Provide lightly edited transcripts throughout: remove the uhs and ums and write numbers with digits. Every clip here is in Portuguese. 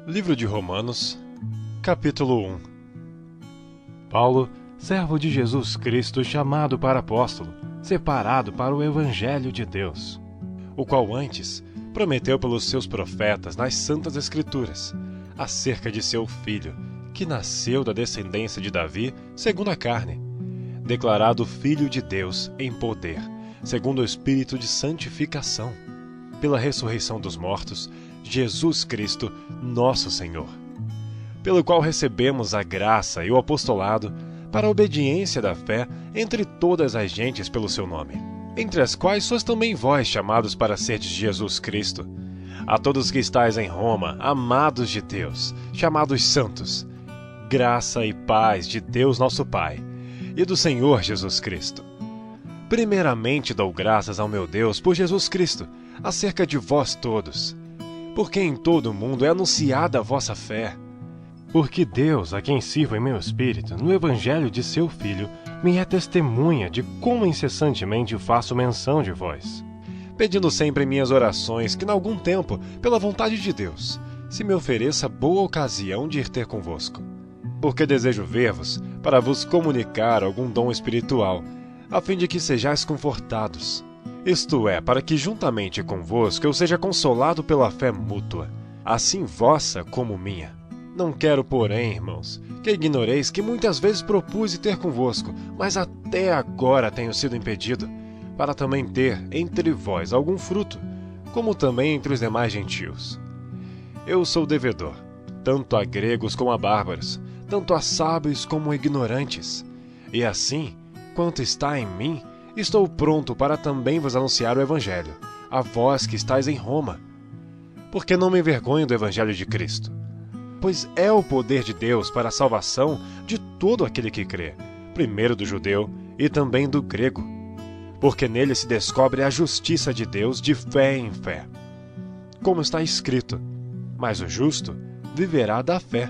Livro de Romanos, capítulo 1. Paulo, servo de Jesus Cristo, chamado para apóstolo, separado para o Evangelho de Deus, o qual antes prometeu pelos seus profetas nas Santas Escrituras, acerca de seu Filho, que nasceu da descendência de Davi, segundo a carne, declarado Filho de Deus em poder, segundo o Espírito de santificação, pela ressurreição dos mortos, Jesus Cristo, nosso Senhor, pelo qual recebemos a graça e o apostolado para a obediência da fé entre todas as gentes pelo seu nome, entre as quais sois também vós chamados para serdes Jesus Cristo. A todos que estáis em Roma, amados de Deus, chamados santos, graça e paz de Deus nosso Pai e do Senhor Jesus Cristo. Primeiramente dou graças ao meu Deus por Jesus Cristo, acerca de vós todos, porque em todo o mundo é anunciada a vossa fé. Porque Deus, a quem sirvo em meu espírito, no Evangelho de seu Filho, me é testemunha de como incessantemente faço menção de vós, pedindo sempre em minhas orações que, em algum tempo, pela vontade de Deus, se me ofereça boa ocasião de ir ter convosco. Porque desejo ver-vos, para vos comunicar algum dom espiritual, a fim de que sejais confortados. Isto é, para que juntamente convosco eu seja consolado pela fé mútua, assim vossa como minha. Não quero, porém, irmãos, que ignoreis que muitas vezes propus ter convosco, mas até agora tenho sido impedido, para também ter entre vós algum fruto, como também entre os demais gentios. Eu sou devedor, tanto a gregos como a bárbaros, tanto a sábios como ignorantes, e assim, quanto está em mim, estou pronto para também vos anunciar o Evangelho, a vós que estáis em Roma. Porque não me envergonho do Evangelho de Cristo, pois é o poder de Deus para a salvação de todo aquele que crê, primeiro do judeu e também do grego, porque nele se descobre a justiça de Deus de fé em fé. Como está escrito, mas o justo viverá da fé.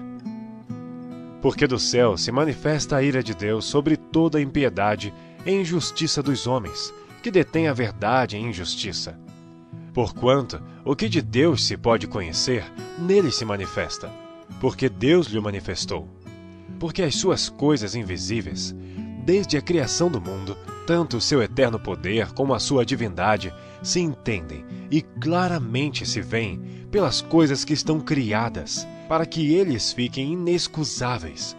Porque do céu se manifesta a ira de Deus sobre toda a impiedade e injustiça dos homens, que detêm a verdade em injustiça. Porquanto o que de Deus se pode conhecer, nele se manifesta, porque Deus lhe manifestou. Porque as suas coisas invisíveis, desde a criação do mundo, tanto o seu eterno poder como a sua divindade, se entendem e claramente se veem pelas coisas que estão criadas, para que eles fiquem inexcusáveis.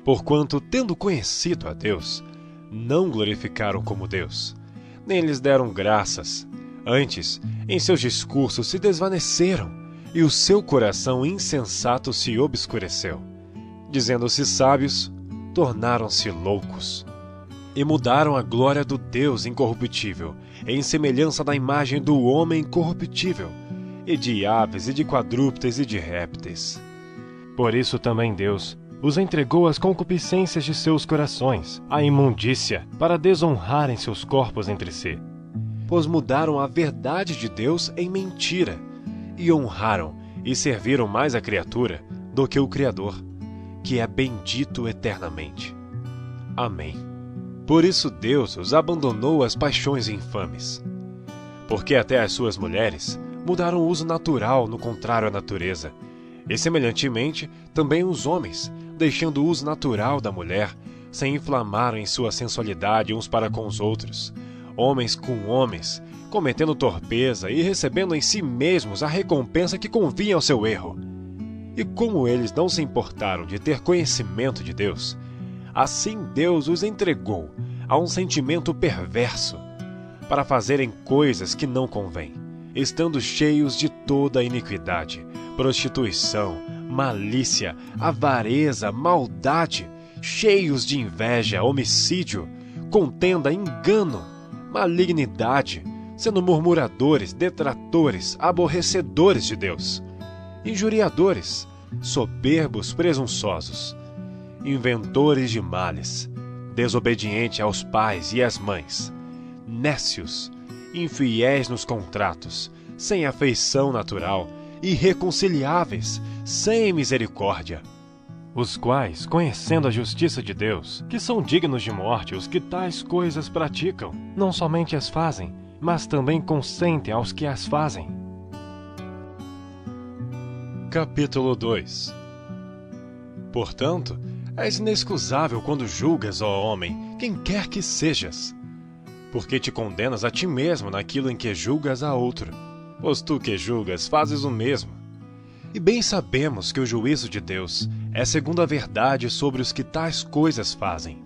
Porquanto, tendo conhecido a Deus, não glorificaram como Deus, nem lhes deram graças. Antes, em seus discursos se desvaneceram, e o seu coração insensato se obscureceu. Dizendo-se sábios, tornaram-se loucos, e mudaram a glória do Deus incorruptível, em semelhança da imagem do homem corruptível, e de aves, e de quadrúpedes, e de répteis. Por isso também Deus os entregou às concupiscências de seus corações, à imundícia, para desonrarem seus corpos entre si. Pois mudaram a verdade de Deus em mentira, e honraram e serviram mais a criatura do que o Criador, que é bendito eternamente. Amém. Por isso Deus os abandonou às paixões infames. Porque até as suas mulheres mudaram o uso natural no contrário à natureza, e semelhantemente também os homens, deixando o uso natural da mulher, se inflamaram em sua sensualidade uns para com os outros, homens com homens, cometendo torpeza e recebendo em si mesmos a recompensa que convinha ao seu erro. E como eles não se importaram de ter conhecimento de Deus, assim Deus os entregou a um sentimento perverso, para fazerem coisas que não convêm, estando cheios de toda a iniquidade, prostituição, malícia, avareza, maldade, cheios de inveja, homicídio, contenda, engano, malignidade, sendo murmuradores, detratores, aborrecedores de Deus, injuriadores, soberbos, presunçosos, inventores de males, desobedientes aos pais e às mães, nécios, infiéis nos contratos, sem afeição natural, irreconciliáveis, sem misericórdia. Os quais, conhecendo a justiça de Deus, que são dignos de morte os que tais coisas praticam, não somente as fazem, mas também consentem aos que as fazem. Capítulo 2. Portanto, és inexcusável quando julgas, ó homem, quem quer que sejas, porque te condenas a ti mesmo naquilo em que julgas a outro, pois tu que julgas fazes o mesmo. E bem sabemos que o juízo de Deus é segundo a verdade sobre os que tais coisas fazem.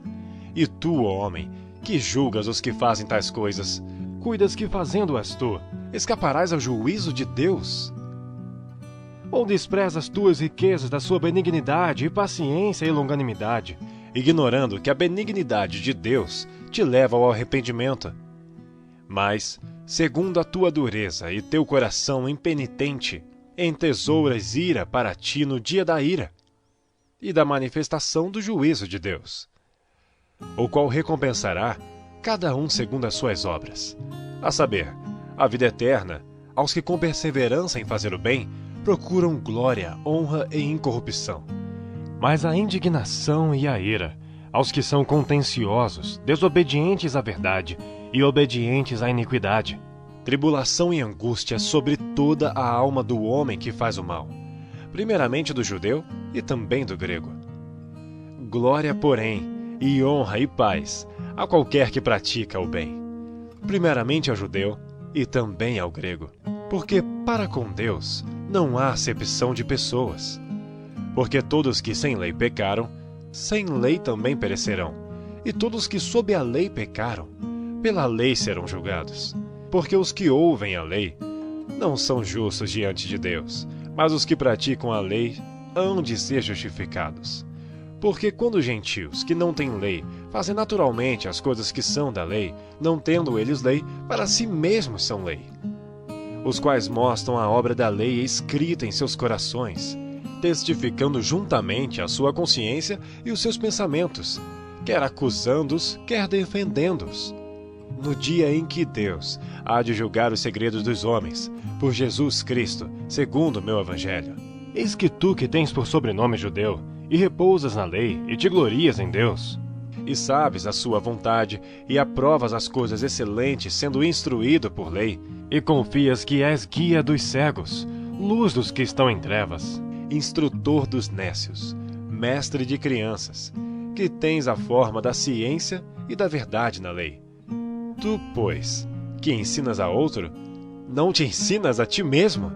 E tu, ó homem, que julgas os que fazem tais coisas, cuidas que fazendo-as tu, escaparás ao juízo de Deus? Ou desprezas tuas riquezas da sua benignidade e paciência e longanimidade, ignorando que a benignidade de Deus te leva ao arrependimento? Mas, segundo a tua dureza e teu coração impenitente, entesouras ira para ti no dia da ira e da manifestação do juízo de Deus, o qual recompensará cada um segundo as suas obras, a saber, a vida eterna aos que com perseverança em fazer o bem procuram glória, honra e incorrupção. Mas a indignação e a ira aos que são contenciosos, desobedientes à verdade e obedientes à iniquidade. Tribulação e angústia sobre toda a alma do homem que faz o mal, primeiramente do judeu e também do grego. Glória, porém, e honra e paz a qualquer que pratica o bem, primeiramente ao judeu e também ao grego. Porque para com Deus não há acepção de pessoas. Porque todos que sem lei pecaram, sem lei também perecerão. E todos que sob a lei pecaram, pela lei serão julgados. Porque os que ouvem a lei não são justos diante de Deus, mas os que praticam a lei hão de ser justificados. Porque quando os gentios que não têm lei fazem naturalmente as coisas que são da lei, não tendo eles lei, para si mesmos são lei, os quais mostram a obra da lei escrita em seus corações, testificando juntamente a sua consciência e os seus pensamentos, quer acusando-os, quer defendendo-os. No dia em que Deus há de julgar os segredos dos homens, por Jesus Cristo, segundo o meu evangelho. Eis que tu que tens por sobrenome judeu, e repousas na lei, e te glorias em Deus, e sabes a sua vontade, e aprovas as coisas excelentes, sendo instruído por lei, e confias que és guia dos cegos, luz dos que estão em trevas, instrutor dos nécios, mestre de crianças, que tens a forma da ciência e da verdade na lei. Tu, pois, que ensinas a outro, não te ensinas a ti mesmo?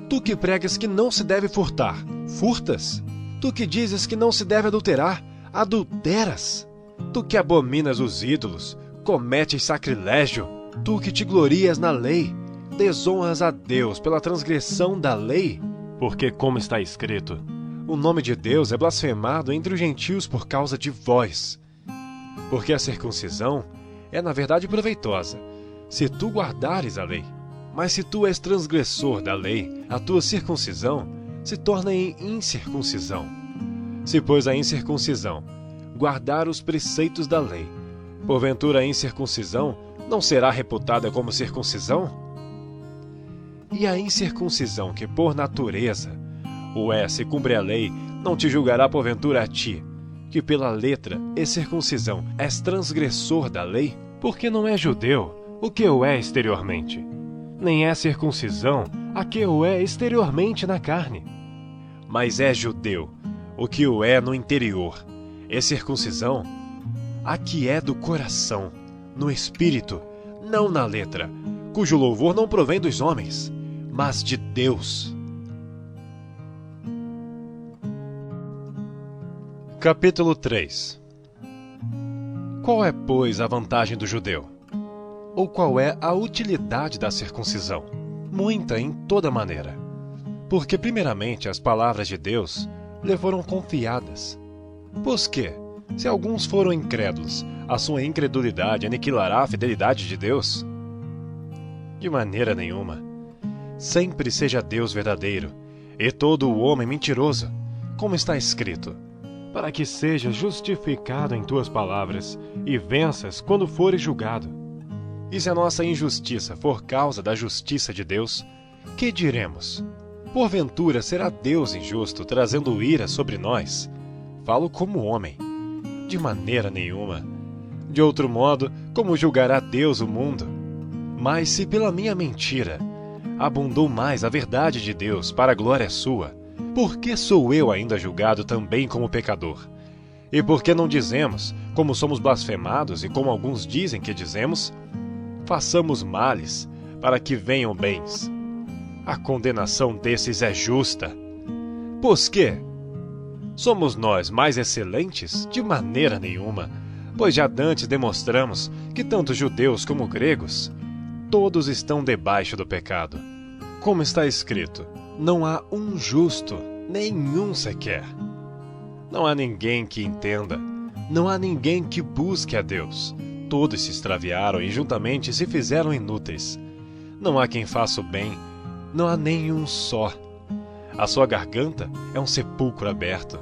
Tu que pregas que não se deve furtar, furtas? Tu que dizes que não se deve adulterar, adulteras? Tu que abominas os ídolos, cometes sacrilégio? Tu que te glorias na lei, desonras a Deus pela transgressão da lei? Porque, como está escrito, o nome de Deus é blasfemado entre os gentios por causa de vós. Porque a circuncisão é, na verdade, proveitosa, se tu guardares a lei. Mas se tu és transgressor da lei, a tua circuncisão se torna em incircuncisão. Se, pois, a incircuncisão guardar os preceitos da lei, porventura a incircuncisão não será reputada como circuncisão? E a incircuncisão que por natureza o é se cumpre a lei, não te julgará porventura a ti, que pela letra e circuncisão és transgressor da lei? Porque não é judeu o que o é exteriormente, nem é circuncisão a que o é exteriormente na carne. Mas é judeu o que o é no interior, e circuncisão a que é do coração, no espírito, não na letra, cujo louvor não provém dos homens, mas de Deus. Capítulo 3. Qual é, pois, a vantagem do judeu? Ou qual é a utilidade da circuncisão? Muita em toda maneira. Porque, primeiramente, as palavras de Deus lhe foram confiadas. Pois que, se alguns foram incrédulos, a sua incredulidade aniquilará a fidelidade de Deus? De maneira nenhuma. Sempre seja Deus verdadeiro, e todo o homem mentiroso, como está escrito, para que sejas justificado em tuas palavras, e venças quando fores julgado. E se a nossa injustiça for causa da justiça de Deus, que diremos? Porventura será Deus injusto, trazendo ira sobre nós? Falo como homem. De maneira nenhuma. De outro modo, como julgará Deus o mundo? Mas se pela minha mentira abundou mais a verdade de Deus para a glória sua, por que sou eu ainda julgado também como pecador? E por que não dizemos, como somos blasfemados e como alguns dizem que dizemos, façamos males para que venham bens? A condenação desses é justa. Pois que? Somos nós mais excelentes? De maneira nenhuma, pois já dantes demonstramos que tanto judeus como gregos, todos estão debaixo do pecado. Como está escrito, não há um justo, nenhum sequer. Não há ninguém que entenda, não há ninguém que busque a Deus. Todos se extraviaram e juntamente se fizeram inúteis. Não há quem faça o bem, não há nenhum só. A sua garganta é um sepulcro aberto.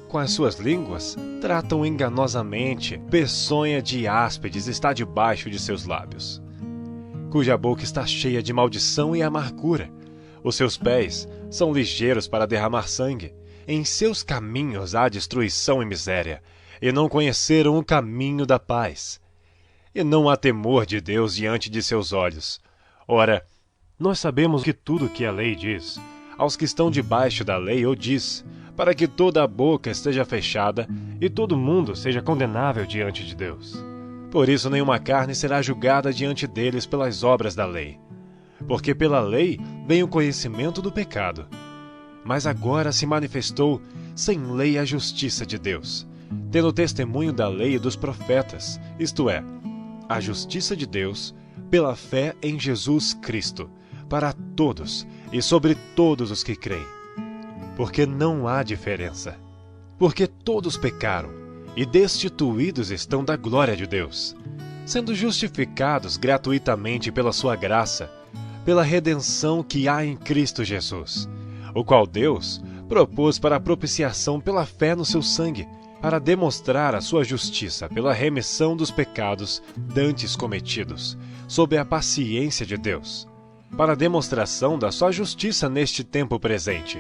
Com as suas línguas, tratam enganosamente, peçonha de áspides está debaixo de seus lábios. Cuja boca está cheia de maldição e amargura. Os seus pés são ligeiros para derramar sangue. Em seus caminhos há destruição e miséria, e não conheceram o caminho da paz. E não há temor de Deus diante de seus olhos. Ora, nós sabemos que tudo que a lei diz, aos que estão debaixo da lei o diz, para que toda a boca esteja fechada e todo mundo seja condenável diante de Deus. Por isso nenhuma carne será julgada diante deles pelas obras da lei. Porque pela lei vem o conhecimento do pecado. Mas agora se manifestou sem lei a justiça de Deus, tendo testemunho da lei e dos profetas, isto é, a justiça de Deus pela fé em Jesus Cristo, para todos e sobre todos os que creem. Porque não há diferença. Porque todos pecaram e destituídos estão da glória de Deus, sendo justificados gratuitamente pela sua graça, pela redenção que há em Cristo Jesus, o qual Deus propôs para a propiciação pela fé no seu sangue, para demonstrar a sua justiça pela remissão dos pecados dantes cometidos, sob a paciência de Deus, para a demonstração da sua justiça neste tempo presente,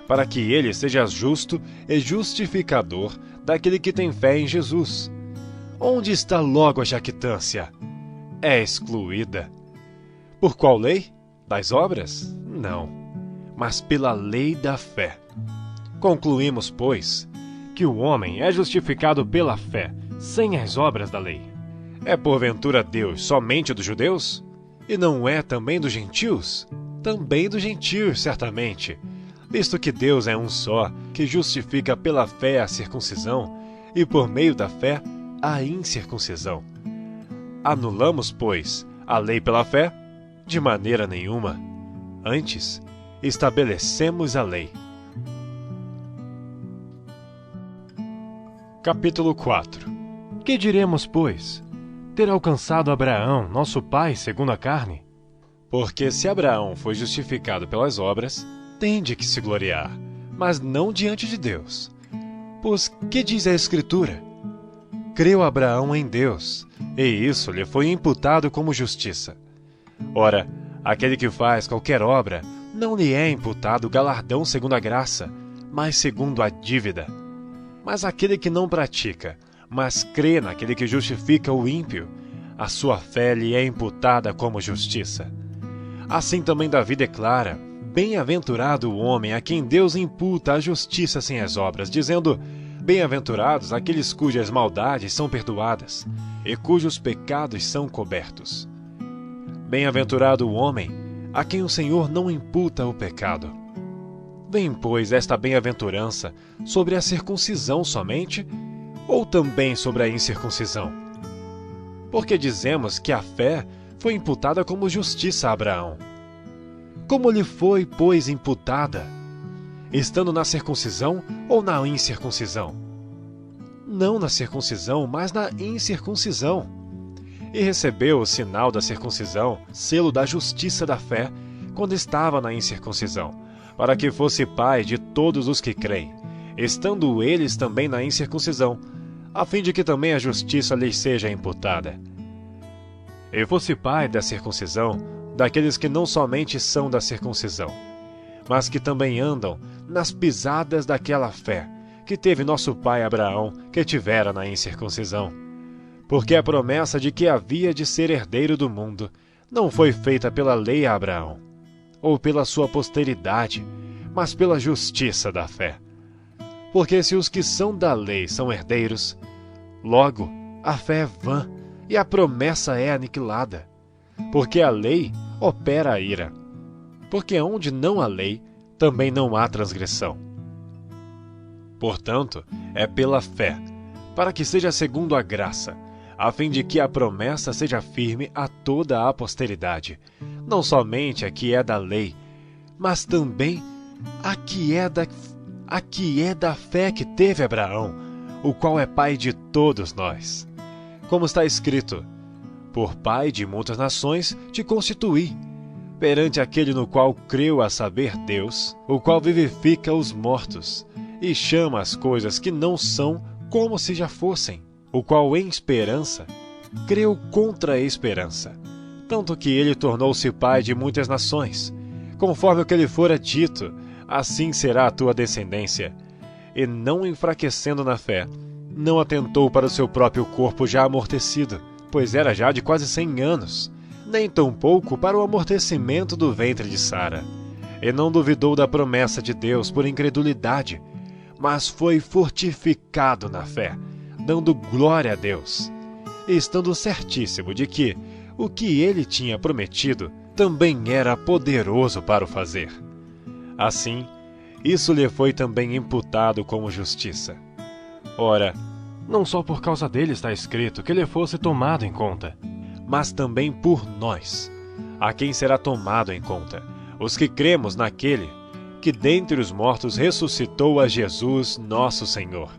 para que ele seja justo e justificador daquele que tem fé em Jesus. Onde está logo a jactância? É excluída. Por qual lei? Das obras? Não, mas pela lei da fé. Concluímos, pois, que o homem é justificado pela fé, sem as obras da lei. É porventura Deus somente dos judeus? E não é também dos gentios? Também dos gentios, certamente, visto que Deus é um só, que justifica pela fé a circuncisão, e por meio da fé a incircuncisão. Anulamos, pois, a lei pela fé? De maneira nenhuma. Antes, estabelecemos a lei. Capítulo 4. Que diremos, pois? Ter alcançado Abraão, nosso pai, segundo a carne? Porque se Abraão foi justificado pelas obras, tem de que se gloriar, mas não diante de Deus. Pois que diz a Escritura? Creu Abraão em Deus, e isso lhe foi imputado como justiça. Ora, aquele que faz qualquer obra, não lhe é imputado galardão segundo a graça, mas segundo a dívida. Mas aquele que não pratica, mas crê naquele que justifica o ímpio, a sua fé lhe é imputada como justiça. Assim também Davi declara: bem-aventurado o homem a quem Deus imputa a justiça sem as obras, dizendo: bem-aventurados aqueles cujas maldades são perdoadas e cujos pecados são cobertos. Bem-aventurado o homem a quem o Senhor não imputa o pecado. Vem, pois, esta bem-aventurança sobre a circuncisão somente, ou também sobre a incircuncisão? Porque dizemos que a fé foi imputada como justiça a Abraão. Como lhe foi, pois, imputada? Estando na circuncisão ou na incircuncisão? Não na circuncisão, mas na incircuncisão. E recebeu o sinal da circuncisão, selo da justiça da fé, quando estava na incircuncisão, para que fosse pai de todos os que creem, estando eles também na incircuncisão, a fim de que também a justiça lhes seja imputada. E fosse pai da circuncisão, daqueles que não somente são da circuncisão, mas que também andam nas pisadas daquela fé que teve nosso pai Abraão, que tivera na incircuncisão. Porque a promessa de que havia de ser herdeiro do mundo não foi feita pela lei a Abraão, ou pela sua posteridade, mas pela justiça da fé. Porque se os que são da lei são herdeiros, logo a fé é vã e a promessa é aniquilada. Porque a lei opera a ira. Porque onde não há lei, também não há transgressão. Portanto, é pela fé, para que seja segundo a graça, a fim de que a promessa seja firme a toda a posteridade, não somente a que é da lei, mas também a que é da fé que teve Abraão, o qual é pai de todos nós. Como está escrito: por pai de muitas nações te constituí, perante aquele no qual creu, a saber, Deus, o qual vivifica os mortos, e chama as coisas que não são como se já fossem, o qual em esperança creu contra a esperança, tanto que ele tornou-se pai de muitas nações, conforme o que lhe fora dito, assim será a tua descendência. E não enfraquecendo na fé, não atentou para o seu próprio corpo já amortecido, pois era já de quase 100 anos, nem tampouco para o amortecimento do ventre de Sara. E não duvidou da promessa de Deus por incredulidade, mas foi fortificado na fé, dando glória a Deus, e estando certíssimo de que o que ele tinha prometido também era poderoso para o fazer. Assim, isso lhe foi também imputado como justiça. Ora, não só por causa dele está escrito que ele fosse tomado em conta, mas também por nós, a quem será tomado em conta, os que cremos naquele que dentre os mortos ressuscitou a Jesus nosso Senhor,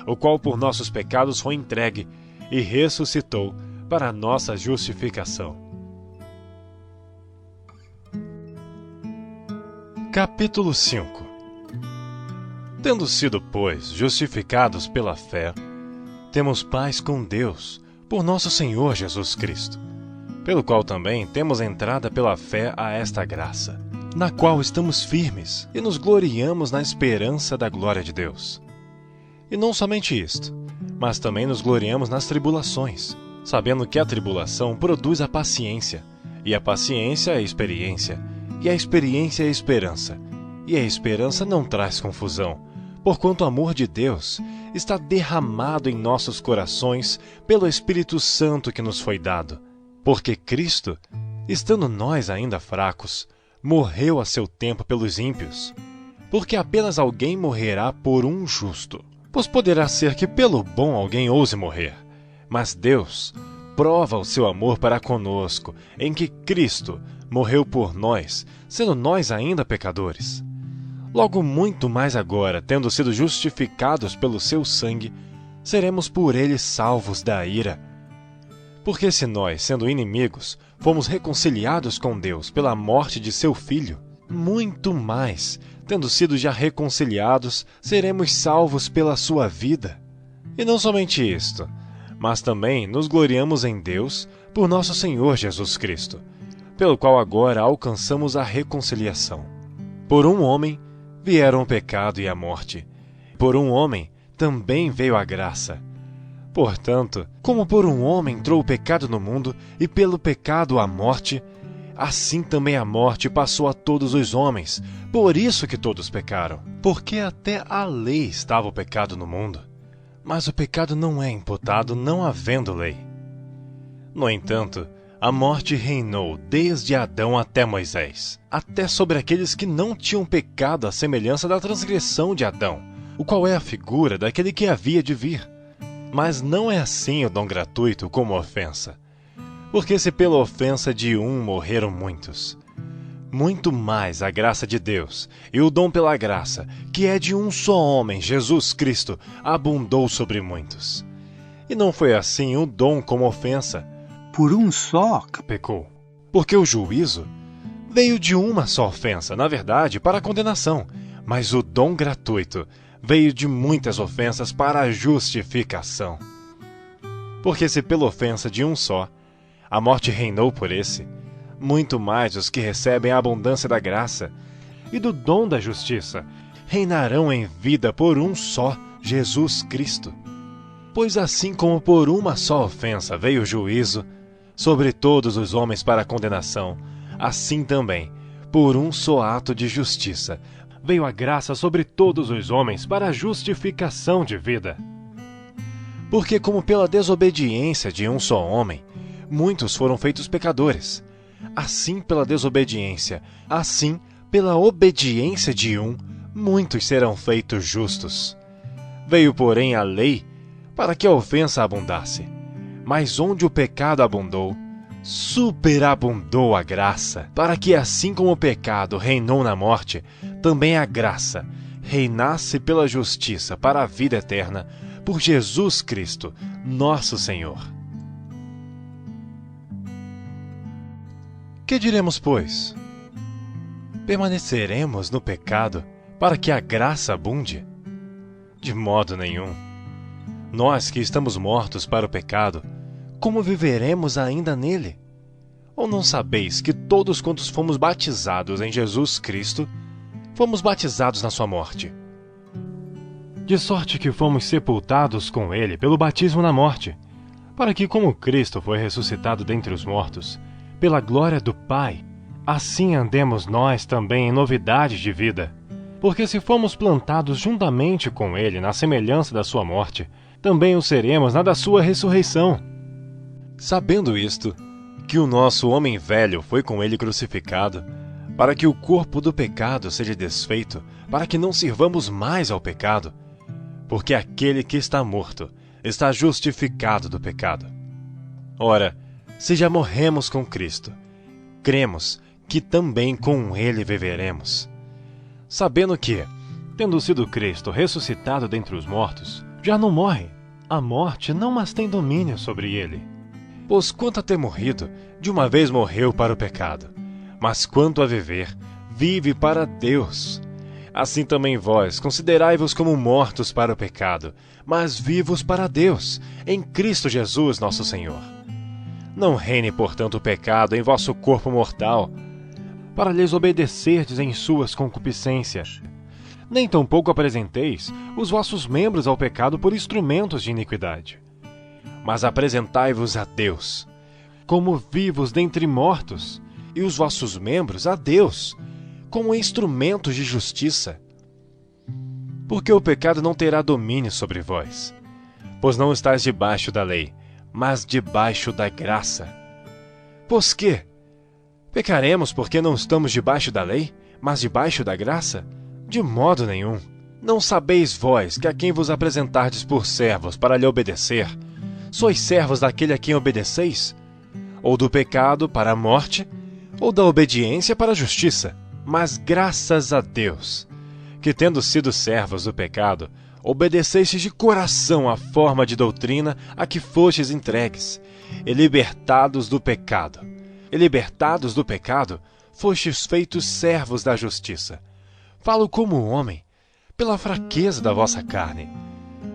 o qual por nossos pecados foi entregue e ressuscitou para a nossa justificação. Capítulo 5. Tendo sido, pois, justificados pela fé, temos paz com Deus, por nosso Senhor Jesus Cristo, pelo qual também temos entrada pela fé a esta graça, na qual estamos firmes e nos gloriamos na esperança da glória de Deus. E não somente isto, mas também nos gloriamos nas tribulações, sabendo que a tribulação produz a paciência, e a paciência a experiência, e a experiência a esperança, e a esperança não traz confusão, porquanto o amor de Deus está derramado em nossos corações pelo Espírito Santo que nos foi dado. Porque Cristo, estando nós ainda fracos, morreu a seu tempo pelos ímpios. Porque apenas alguém morrerá por um justo. Pois poderá ser que pelo bom alguém ouse morrer. Mas Deus prova o seu amor para conosco, em que Cristo morreu por nós, sendo nós ainda pecadores. Logo muito mais agora, tendo sido justificados pelo seu sangue, seremos por ele salvos da ira. Porque se nós, sendo inimigos, fomos reconciliados com Deus pela morte de seu Filho, muito mais, tendo sido já reconciliados, seremos salvos pela sua vida. E não somente isto, mas também nos gloriamos em Deus por nosso Senhor Jesus Cristo, pelo qual agora alcançamos a reconciliação. Por um homem vieram o pecado e a morte. Por um homem também veio a graça. Portanto, como por um homem entrou o pecado no mundo, e pelo pecado a morte, assim também a morte passou a todos os homens, por isso que todos pecaram. Porque até a lei estava o pecado no mundo, mas o pecado não é imputado não havendo lei. No entanto, a morte reinou desde Adão até Moisés, até sobre aqueles que não tinham pecado à semelhança da transgressão de Adão, o qual é a figura daquele que havia de vir. Mas não é assim o dom gratuito como ofensa. Porque se pela ofensa de um morreram muitos, muito mais a graça de Deus e o dom pela graça, que é de um só homem, Jesus Cristo, abundou sobre muitos. E não foi assim o dom como ofensa. Por um só pecou. Porque o juízo veio de uma só ofensa, na verdade, para a condenação, mas o dom gratuito veio de muitas ofensas para a justificação. Porque se pela ofensa de um só, a morte reinou por esse, muito mais os que recebem a abundância da graça e do dom da justiça reinarão em vida por um só, Jesus Cristo. Pois assim como por uma só ofensa veio o juízo sobre todos os homens para a condenação, assim também, por um só ato de justiça, veio a graça sobre todos os homens para a justificação de vida. Porque como pela desobediência de um só homem, muitos foram feitos pecadores, assim pela desobediência, assim pela obediência de um, muitos serão feitos justos. Veio, porém, a lei para que a ofensa abundasse. Mas onde o pecado abundou, superabundou a graça, para que assim como o pecado reinou na morte, também a graça reinasse pela justiça para a vida eterna, por Jesus Cristo, nosso Senhor. Que diremos, pois? Permaneceremos no pecado para que a graça abunde? De modo nenhum. Nós que estamos mortos para o pecado, como viveremos ainda nele? Ou não sabeis que todos quantos fomos batizados em Jesus Cristo, fomos batizados na sua morte? De sorte que fomos sepultados com ele pelo batismo na morte, para que, como Cristo foi ressuscitado dentre os mortos, pela glória do Pai, assim andemos nós também em novidade de vida. Porque se fomos plantados juntamente com ele na semelhança da sua morte, também o seremos na da sua ressurreição. Sabendo isto, que o nosso homem velho foi com ele crucificado, para que o corpo do pecado seja desfeito, para que não sirvamos mais ao pecado, porque aquele que está morto está justificado do pecado. Ora, se já morremos com Cristo, cremos que também com ele viveremos. Sabendo que, tendo sido Cristo ressuscitado dentre os mortos, já não morre, a morte não mais tem domínio sobre ele. Pois quanto a ter morrido, de uma vez morreu para o pecado, mas quanto a viver, vive para Deus. Assim também vós, considerai-vos como mortos para o pecado, mas vivos para Deus, em Cristo Jesus nosso Senhor. Não reine, portanto, o pecado em vosso corpo mortal, para lhes obedecerdes em suas concupiscências. Nem tampouco apresenteis os vossos membros ao pecado por instrumentos de iniquidade. Mas apresentai-vos a Deus, como vivos dentre mortos, e os vossos membros a Deus, como instrumentos de justiça. Porque o pecado não terá domínio sobre vós, pois não estáis debaixo da lei, mas debaixo da graça. Pois que? Pecaremos porque não estamos debaixo da lei, mas debaixo da graça? De modo nenhum. Não sabeis vós que a quem vos apresentardes por servos para lhe obedecer, sois servos daquele a quem obedeceis? Ou do pecado para a morte, ou da obediência para a justiça? Mas graças a Deus, que tendo sido servos do pecado, obedecestes de coração à forma de doutrina a que fostes entregues, e libertados do pecado, fostes feitos servos da justiça. Falo como homem, pela fraqueza da vossa carne.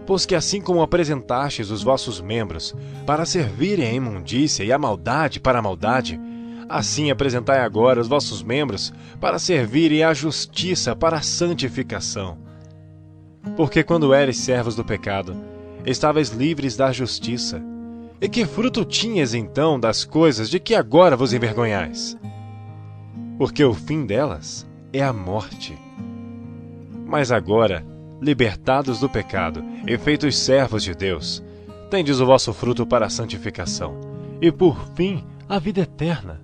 Pois que assim como apresentastes os vossos membros para servirem à imundícia e à maldade para a maldade, assim apresentai agora os vossos membros para servirem à justiça para a santificação. Porque quando eres servos do pecado, estavais livres da justiça. E que fruto tinhas então das coisas de que agora vos envergonhais? Porque o fim delas é a morte. Mas agora, libertados do pecado e feitos servos de Deus, tendes o vosso fruto para a santificação, e por fim a vida eterna.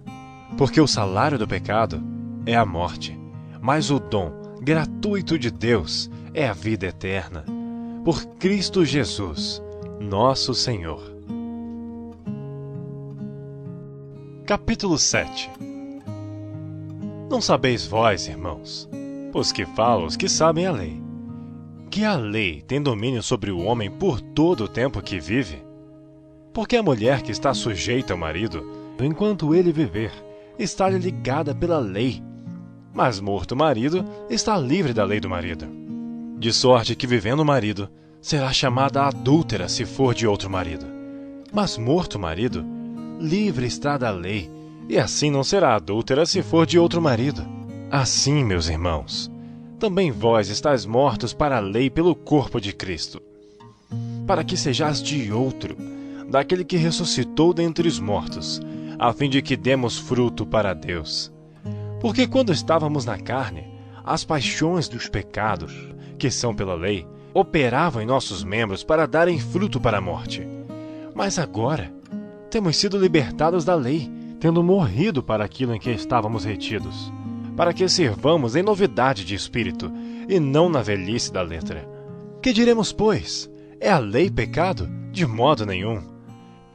Porque o salário do pecado é a morte, mas o dom gratuito de Deus é a vida eterna, por Cristo Jesus, nosso Senhor. Capítulo 7. Não sabeis vós, irmãos, pois que falo os que sabem a lei, que a lei tem domínio sobre o homem por todo o tempo que vive? Porque a mulher que está sujeita ao marido, enquanto ele viver, está-lhe ligada pela lei, mas morto o marido, está livre da lei do marido. De sorte que, vivendo o marido, será chamada adúltera se for de outro marido. Mas morto o marido, livre está da lei, e assim não será adúltera se for de outro marido. Assim, meus irmãos, também vós estáis mortos para a lei pelo corpo de Cristo, para que sejais de outro, daquele que ressuscitou dentre os mortos, a fim de que demos fruto para Deus. Porque quando estávamos na carne, as paixões dos pecados, que são pela lei, operavam em nossos membros para darem fruto para a morte. Mas agora, temos sido libertados da lei, tendo morrido para aquilo em que estávamos retidos, para que sirvamos em novidade de espírito, e não na velhice da letra. Que diremos, pois? É a lei pecado? De modo nenhum.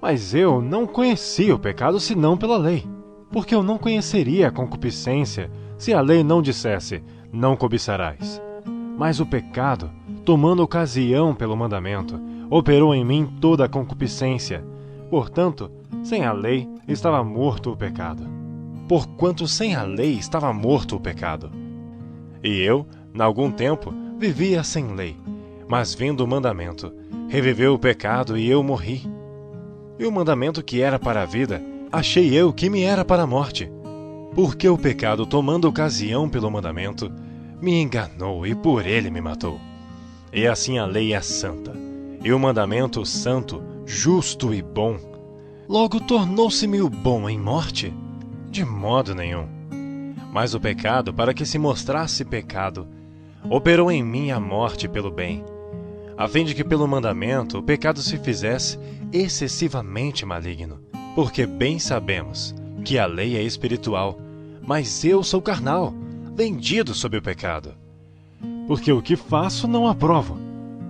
Mas eu não conhecia o pecado senão pela lei, porque eu não conheceria a concupiscência se a lei não dissesse, não cobiçarás. Mas o pecado, tomando ocasião pelo mandamento, operou em mim toda a concupiscência. Portanto, sem a lei estava morto o pecado. Porquanto sem a lei estava morto o pecado. E eu, em algum tempo, vivia sem lei, mas vindo o mandamento, reviveu o pecado e eu morri. E o mandamento que era para a vida, achei eu que me era para a morte. Porque o pecado, tomando ocasião pelo mandamento, me enganou e por ele me matou. E assim a lei é santa, e o mandamento santo, justo e bom. Logo tornou-se-me o bom em morte? De modo nenhum. Mas o pecado, para que se mostrasse pecado, operou em mim a morte pelo bem, a fim de que pelo mandamento o pecado se fizesse excessivamente maligno. Porque bem sabemos que a lei é espiritual, mas eu sou carnal, vendido sob o pecado. Porque o que faço não aprovo,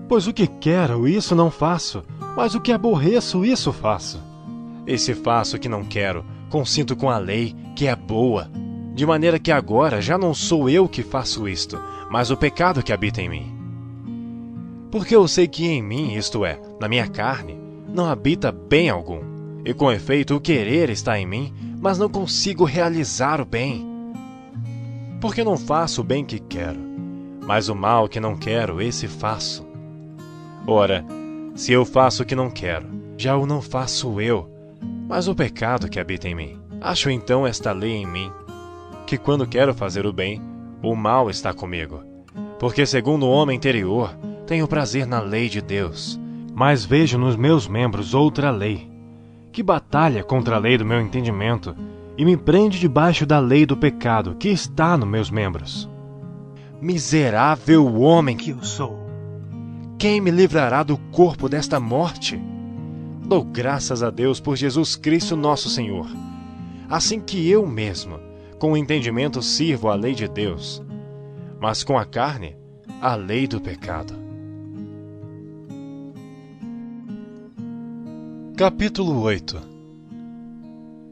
pois o que quero, isso não faço, mas o que aborreço, isso faço. E se faço o que não quero, consinto com a lei, que é boa, de maneira que agora já não sou eu que faço isto, mas o pecado que habita em mim. Porque eu sei que em mim, isto é, na minha carne, não habita bem algum, e com efeito o querer está em mim, mas não consigo realizar o bem. Porque não faço o bem que quero, mas o mal que não quero, esse faço. Ora, se eu faço o que não quero, já o não faço eu, mas o pecado que habita em mim. Acho então esta lei em mim, que quando quero fazer o bem, o mal está comigo. Porque segundo o homem interior, tenho prazer na lei de Deus. Mas vejo nos meus membros outra lei, que batalha contra a lei do meu entendimento, e me prende debaixo da lei do pecado que está nos meus membros. Miserável homem que eu sou! Quem me livrará do corpo desta morte? Dou graças a Deus por Jesus Cristo nosso Senhor. Assim que eu mesmo, com o entendimento, sirvo a lei de Deus, mas com a carne, a lei do pecado. Capítulo 8.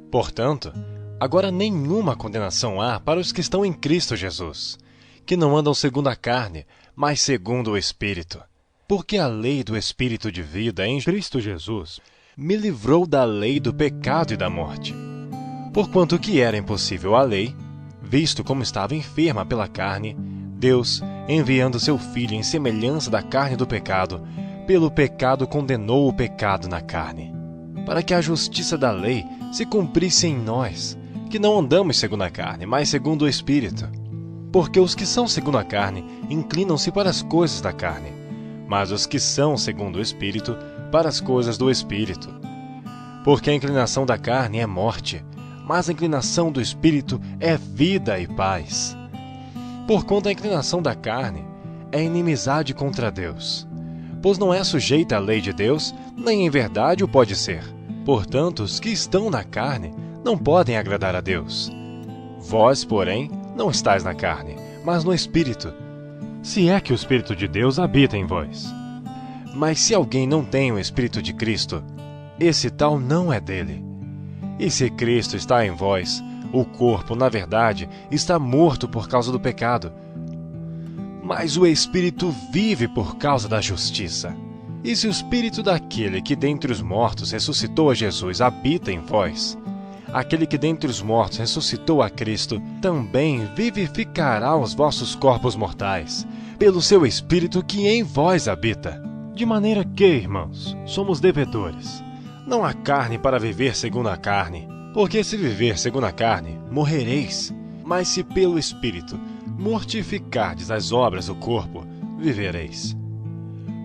Portanto, agora nenhuma condenação há para os que estão em Cristo Jesus, que não andam segundo a carne, mas segundo o Espírito. Porque a lei do Espírito de vida em Cristo Jesus me livrou da lei do pecado e da morte. Porquanto que era impossível a lei, visto como estava enferma pela carne, Deus, enviando seu Filho em semelhança da carne do pecado, pelo pecado condenou o pecado na carne, para que a justiça da lei se cumprisse em nós, que não andamos segundo a carne, mas segundo o Espírito. Porque os que são segundo a carne inclinam-se para as coisas da carne, mas os que são segundo o Espírito, para as coisas do Espírito. Porque a inclinação da carne é morte, mas a inclinação do Espírito é vida e paz. Porquanto a inclinação da carne é inimizade contra Deus, pois não é sujeita à lei de Deus, nem em verdade o pode ser. Portanto, os que estão na carne não podem agradar a Deus. Vós, porém, não estáis na carne, mas no Espírito, se é que o Espírito de Deus habita em vós. Mas se alguém não tem o Espírito de Cristo, esse tal não é dele. E se Cristo está em vós, o corpo, na verdade, está morto por causa do pecado, mas o Espírito vive por causa da justiça. E se o Espírito daquele que dentre os mortos ressuscitou a Jesus habita em vós, aquele que dentre os mortos ressuscitou a Cristo também vivificará os vossos corpos mortais, pelo seu Espírito que em vós habita. De maneira que, irmãos, somos devedores. Não há carne para viver segundo a carne, porque se viver segundo a carne, morrereis. Mas se pelo Espírito mortificardes as obras do corpo, vivereis.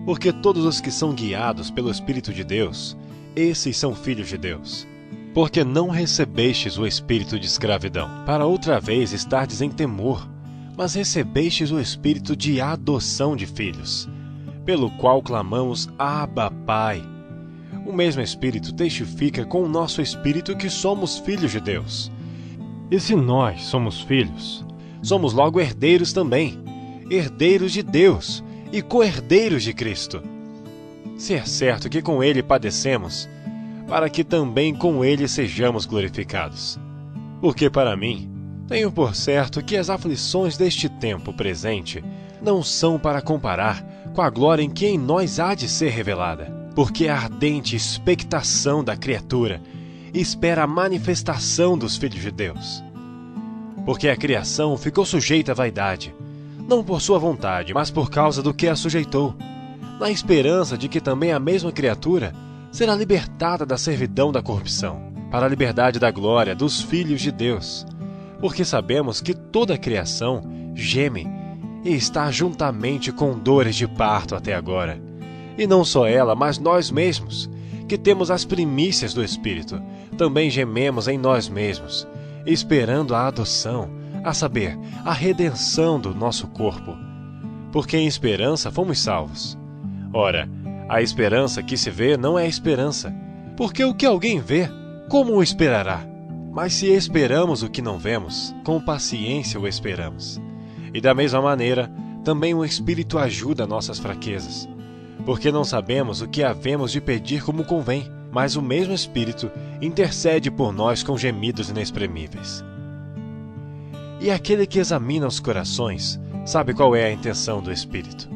Porque todos os que são guiados pelo Espírito de Deus, esses são filhos de Deus. Porque não recebestes o espírito de escravidão, para outra vez estardes em temor, mas recebestes o Espírito de adoção de filhos, pelo qual clamamos Abba, Pai. O mesmo Espírito testifica com o nosso espírito que somos filhos de Deus. E se nós somos filhos, somos logo herdeiros também, herdeiros de Deus e co-herdeiros de Cristo. Se é certo que com Ele padecemos, para que também com Ele sejamos glorificados. Porque para mim, tenho por certo que as aflições deste tempo presente não são para comparar com a glória em que em nós há de ser revelada. Porque a ardente expectação da criatura espera a manifestação dos filhos de Deus. Porque a criação ficou sujeita à vaidade, não por sua vontade, mas por causa do que a sujeitou, na esperança de que também a mesma criatura será libertada da servidão da corrupção, para a liberdade da glória dos filhos de Deus. Porque sabemos que toda a criação geme e está juntamente com dores de parto até agora. E não só ela, mas nós mesmos, que temos as primícias do Espírito, também gememos em nós mesmos, esperando a adoção, a saber, a redenção do nosso corpo. Porque em esperança fomos salvos. Ora, a esperança que se vê não é esperança, porque o que alguém vê, como o esperará? Mas se esperamos o que não vemos, com paciência o esperamos. E da mesma maneira, também o Espírito ajuda nossas fraquezas, porque não sabemos o que havemos de pedir como convém, mas o mesmo Espírito intercede por nós com gemidos inexprimíveis. E aquele que examina os corações sabe qual é a intenção do Espírito.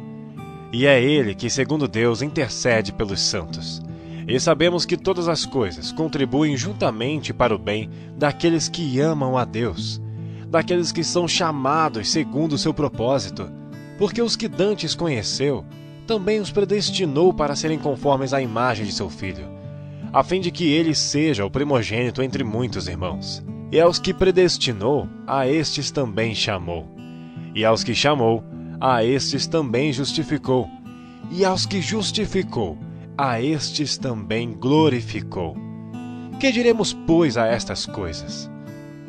E é Ele que, segundo Deus, intercede pelos santos. E sabemos que todas as coisas contribuem juntamente para o bem daqueles que amam a Deus, daqueles que são chamados segundo o seu propósito, porque os que dantes conheceu, também os predestinou para serem conformes à imagem de seu Filho, a fim de que ele seja o primogênito entre muitos irmãos. E aos que predestinou, a estes também chamou. E aos que chamou, a estes também justificou. E aos que justificou, a estes também glorificou. Que diremos, pois, a estas coisas?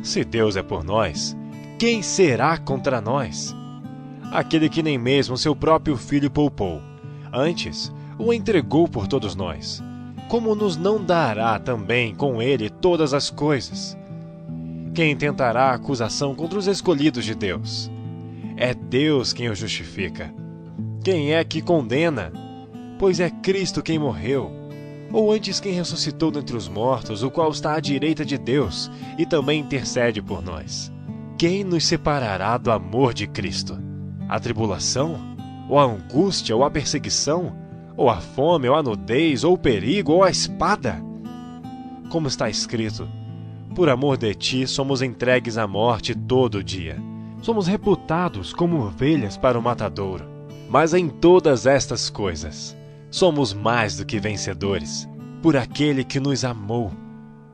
Se Deus é por nós, quem será contra nós? Aquele que nem mesmo seu próprio Filho poupou, antes o entregou por todos nós, como nos não dará também com ele todas as coisas? Quem tentará acusação contra os escolhidos de Deus? É Deus quem os justifica. Quem é que condena? Pois é Cristo quem morreu, ou antes quem ressuscitou dentre os mortos, o qual está à direita de Deus e também intercede por nós. Quem nos separará do amor de Cristo? A tribulação? Ou a angústia? Ou a perseguição? Ou a fome? Ou a nudez? Ou o perigo? Ou a espada? Como está escrito, por amor de ti somos entregues à morte todo dia. somos reputados como ovelhas para o matadouro. Mas em todas estas coisas, somos mais do que vencedores, por aquele que nos amou.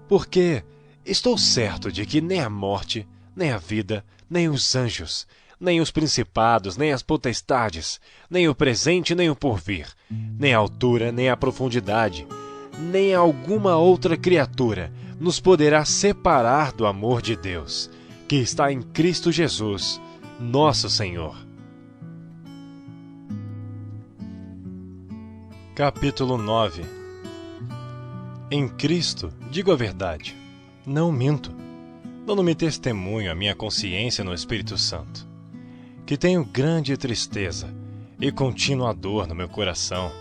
Porque estou certo de que nem a morte, nem a vida, nem os anjos, nem os principados, nem as potestades, nem o presente, nem o porvir, nem a altura, nem a profundidade, nem alguma outra criatura nos poderá separar do amor de Deus, que está em Cristo Jesus, nosso Senhor. Capítulo 9. Em Cristo, digo a verdade, não minto, dando-me testemunho a minha consciência no Espírito Santo, que tenho grande tristeza e contínua dor no meu coração,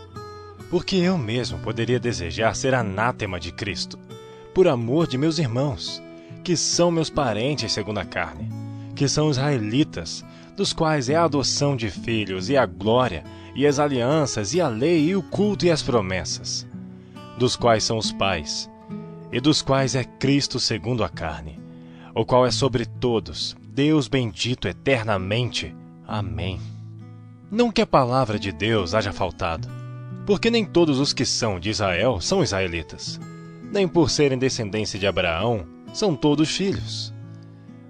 porque eu mesmo poderia desejar ser anátema de Cristo, por amor de meus irmãos, que são meus parentes segundo a carne, que são israelitas, dos quais é a adoção de filhos e a glória, e as alianças, e a lei, e o culto, e as promessas, dos quais são os pais, e dos quais é Cristo segundo a carne, o qual é sobre todos, Deus bendito eternamente. Amém. Não que a palavra de Deus haja faltado, porque nem todos os que são de Israel são israelitas, nem por serem descendência de Abraão são todos filhos.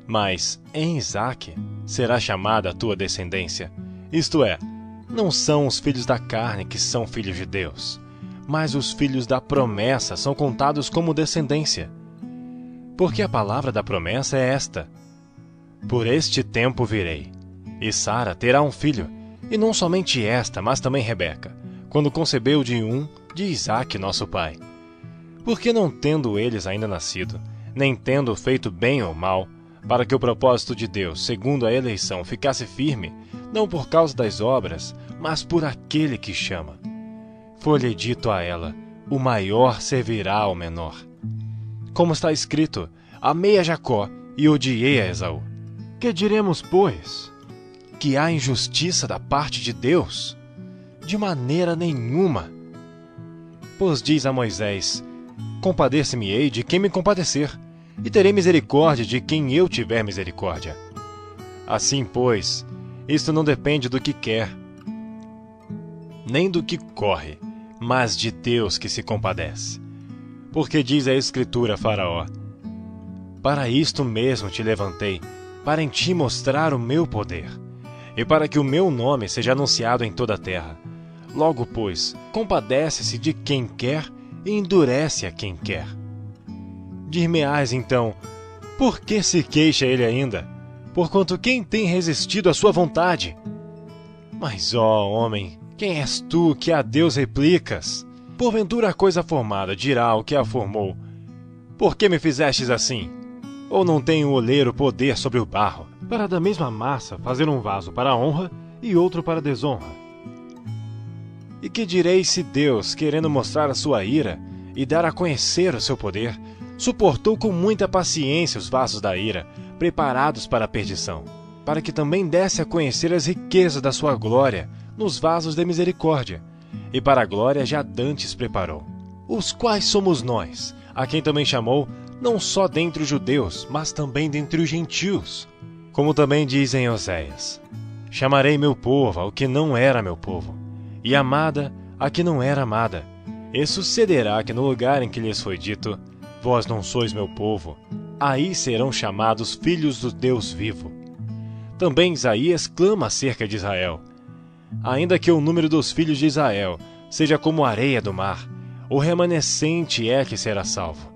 Mas em Isaque será chamada a tua descendência, isto é, não são os filhos da carne que são filhos de Deus, mas os filhos da promessa são contados como descendência. Porque a palavra da promessa é esta: por este tempo virei, E Sara terá um filho, e não somente esta, mas também Rebeca, quando concebeu de Isaque nosso pai. Porque não tendo eles ainda nascido, nem tendo feito bem ou mal, para que o propósito de Deus, segundo a eleição, ficasse firme, não por causa das obras, mas por aquele que chama. Foi-lhe dito a ela: o maior servirá ao menor. Como está escrito: amei a Jacó e odiei a Esaú. Que diremos, pois? Que há injustiça da parte de Deus? De maneira nenhuma. Pois diz a Moisés: compadecer-me-ei de quem me compadecer, e terei misericórdia de quem eu tiver misericórdia. Assim, pois, isto não depende do que quer, nem do que corre, mas de Deus que se compadece. Porque diz a Escritura a Faraó: para isto mesmo te levantei, para em ti mostrar o meu poder, e para que o meu nome seja anunciado em toda a terra. Logo, pois, compadece-se de quem quer e endurece a quem quer. Dir-me-ás então: por que se queixa ele ainda? Porquanto quem tem resistido à sua vontade? Mas, ó homem, quem és tu que a Deus replicas? Porventura a coisa formada dirá ao que a formou: por que me fizestes assim? Ou não tem o oleiro poder sobre o barro, para da mesma massa fazer um vaso para a honra e outro para a desonra? E que direi se Deus, querendo mostrar a sua ira e dar a conhecer o seu poder, suportou com muita paciência os vasos da ira, preparados para a perdição, para que também desse a conhecer as riquezas da sua glória nos vasos de misericórdia, e para a glória já dantes preparou, os quais somos nós, a quem também chamou, não só dentre os judeus, mas também dentre os gentios. Como também diz em Oséias: chamarei meu povo ao que não era meu povo, e amada a que não era amada. E sucederá que no lugar em que lhes foi dito: vós não sois meu povo, aí serão chamados filhos do Deus vivo. Também Isaías clama acerca de Israel: ainda que o número dos filhos de Israel seja como a areia do mar, o remanescente é que será salvo.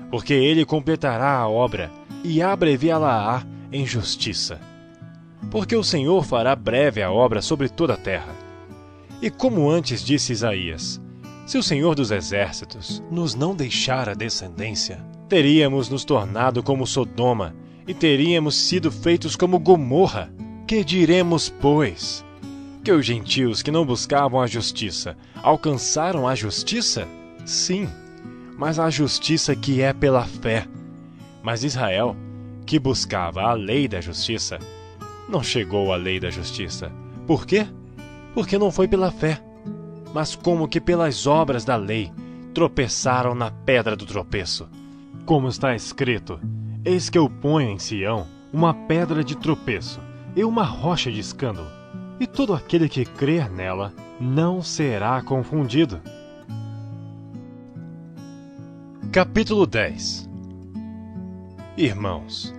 Porque ele completará a obra e abreviá-la-á em justiça. Porque o Senhor fará breve a obra sobre toda a terra. E como antes disse Isaías: se o Senhor dos exércitos nos não deixar a descendência, teríamos nos tornado como Sodoma, e teríamos sido feitos como Gomorra. Que diremos, pois? Que os gentios que não buscavam a justiça alcançaram a justiça? Sim, mas a justiça que é pela fé. Mas Israel, que buscava a lei da justiça, não chegou à lei da justiça. Por quê? Porque não foi pela fé, mas como que pelas obras da lei, tropeçaram na pedra do tropeço. Como está escrito: eis que eu ponho em Sião uma pedra de tropeço e uma rocha de escândalo, e todo aquele que crer nela não será confundido. Capítulo 10. Irmãos,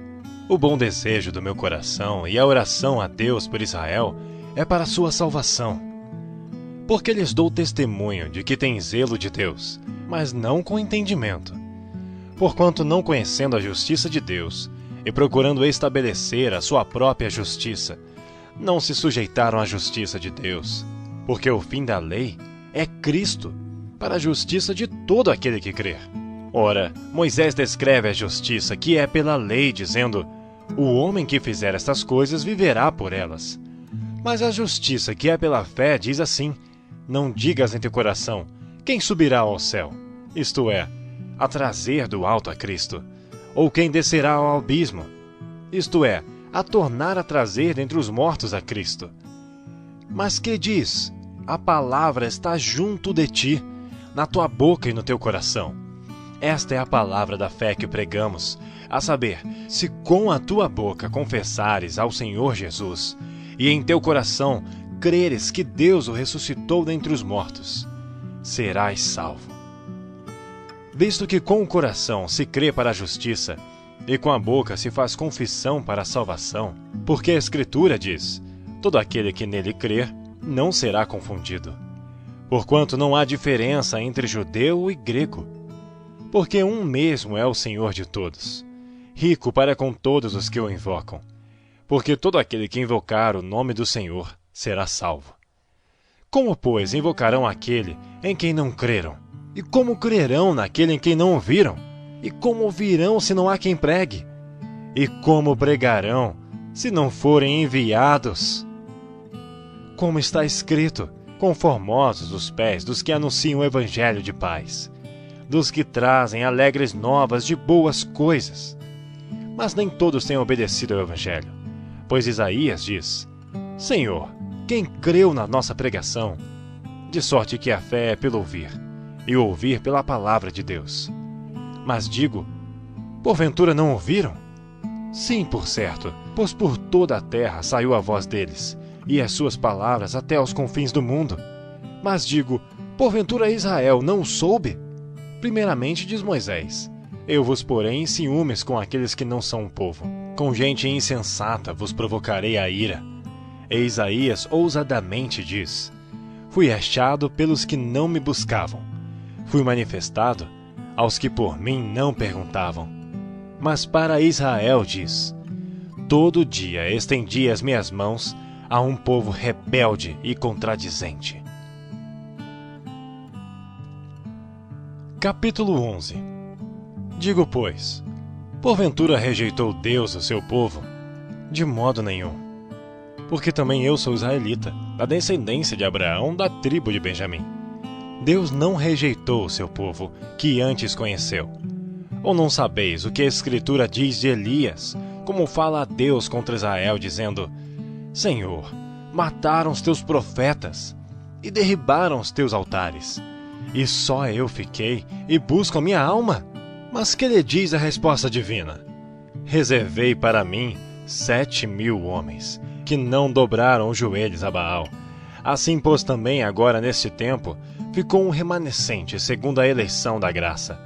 o bom desejo do meu coração e a oração a Deus por Israel é para a sua salvação. Porque lhes dou testemunho de que têm zelo de Deus, mas não com entendimento. Porquanto, não conhecendo a justiça de Deus e procurando estabelecer a sua própria justiça, não se sujeitaram à justiça de Deus. Porque o fim da lei é Cristo, para a justiça de todo aquele que crer. Ora, Moisés descreve a justiça que é pela lei, dizendo: o homem que fizer estas coisas viverá por elas. Mas a justiça que é pela fé diz assim: não digas em teu coração: quem subirá ao céu? Isto é, a trazer do alto a Cristo. Ou quem descerá ao abismo? Isto é, a tornar a trazer dentre os mortos a Cristo. Mas que diz? A palavra está junto de ti, na tua boca e no teu coração. Esta é a palavra da fé que pregamos, a saber, se com a tua boca confessares ao Senhor Jesus, e em teu coração creres que Deus o ressuscitou dentre os mortos, serás salvo. Visto que com o coração se crê para a justiça, e com a boca se faz confissão para a salvação, porque a Escritura diz: todo aquele que nele crer não será confundido. Porquanto não há diferença entre judeu e grego, porque um mesmo é o Senhor de todos, rico para com todos os que o invocam. porque todo aquele que invocar o nome do Senhor será salvo. Como, pois, invocarão aquele em quem não creram? E como crerão naquele em quem não ouviram? E como ouvirão se não há quem pregue? E como pregarão se não forem enviados? Como está escrito, conformosos os pés dos que anunciam o evangelho de paz, dos que trazem alegres novas de boas coisas. Mas nem todos têm obedecido ao evangelho, pois Isaías diz: Senhor, quem creu na nossa pregação? De sorte que a fé é pelo ouvir, e o ouvir pela palavra de Deus. Mas digo, porventura não ouviram? Sim, por certo, pois por toda a terra saiu a voz deles, e as suas palavras até aos confins do mundo. Mas digo, porventura Israel não o soube? Primeiramente diz Moisés: Eu vos porei em ciúmes com aqueles que não são um povo. Com gente insensata vos provocarei a ira. E Isaías ousadamente diz: Fui achado pelos que não me buscavam. Fui manifestado aos que por mim não perguntavam. Mas para Israel diz: Todo dia estendi as minhas mãos a um povo rebelde e contradizente. Capítulo 11. Digo, pois, porventura rejeitou Deus o seu povo? De modo nenhum. Porque também eu sou israelita, da descendência de Abraão, da tribo de Benjamim. Deus não rejeitou o seu povo, que antes conheceu. Ou não sabeis o que a Escritura diz de Elias, como fala a Deus contra Israel, dizendo: Senhor, mataram os teus profetas e derribaram os teus altares. E só eu fiquei e busco a minha alma? Mas que lhe diz a resposta divina? Reservei para mim 7.000 homens, que não dobraram os joelhos a Baal. Assim, pois, também agora neste tempo, ficou um remanescente segundo a eleição da graça.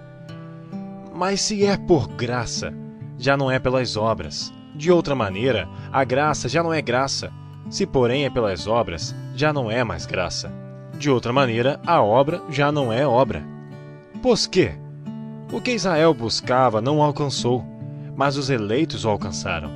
Mas se é por graça, já não é pelas obras. De outra maneira, a graça já não é graça. Se, porém, é pelas obras, já não é mais graça. De outra maneira, a obra já não é obra. Pois que? O que Israel buscava não o alcançou, mas os eleitos o alcançaram,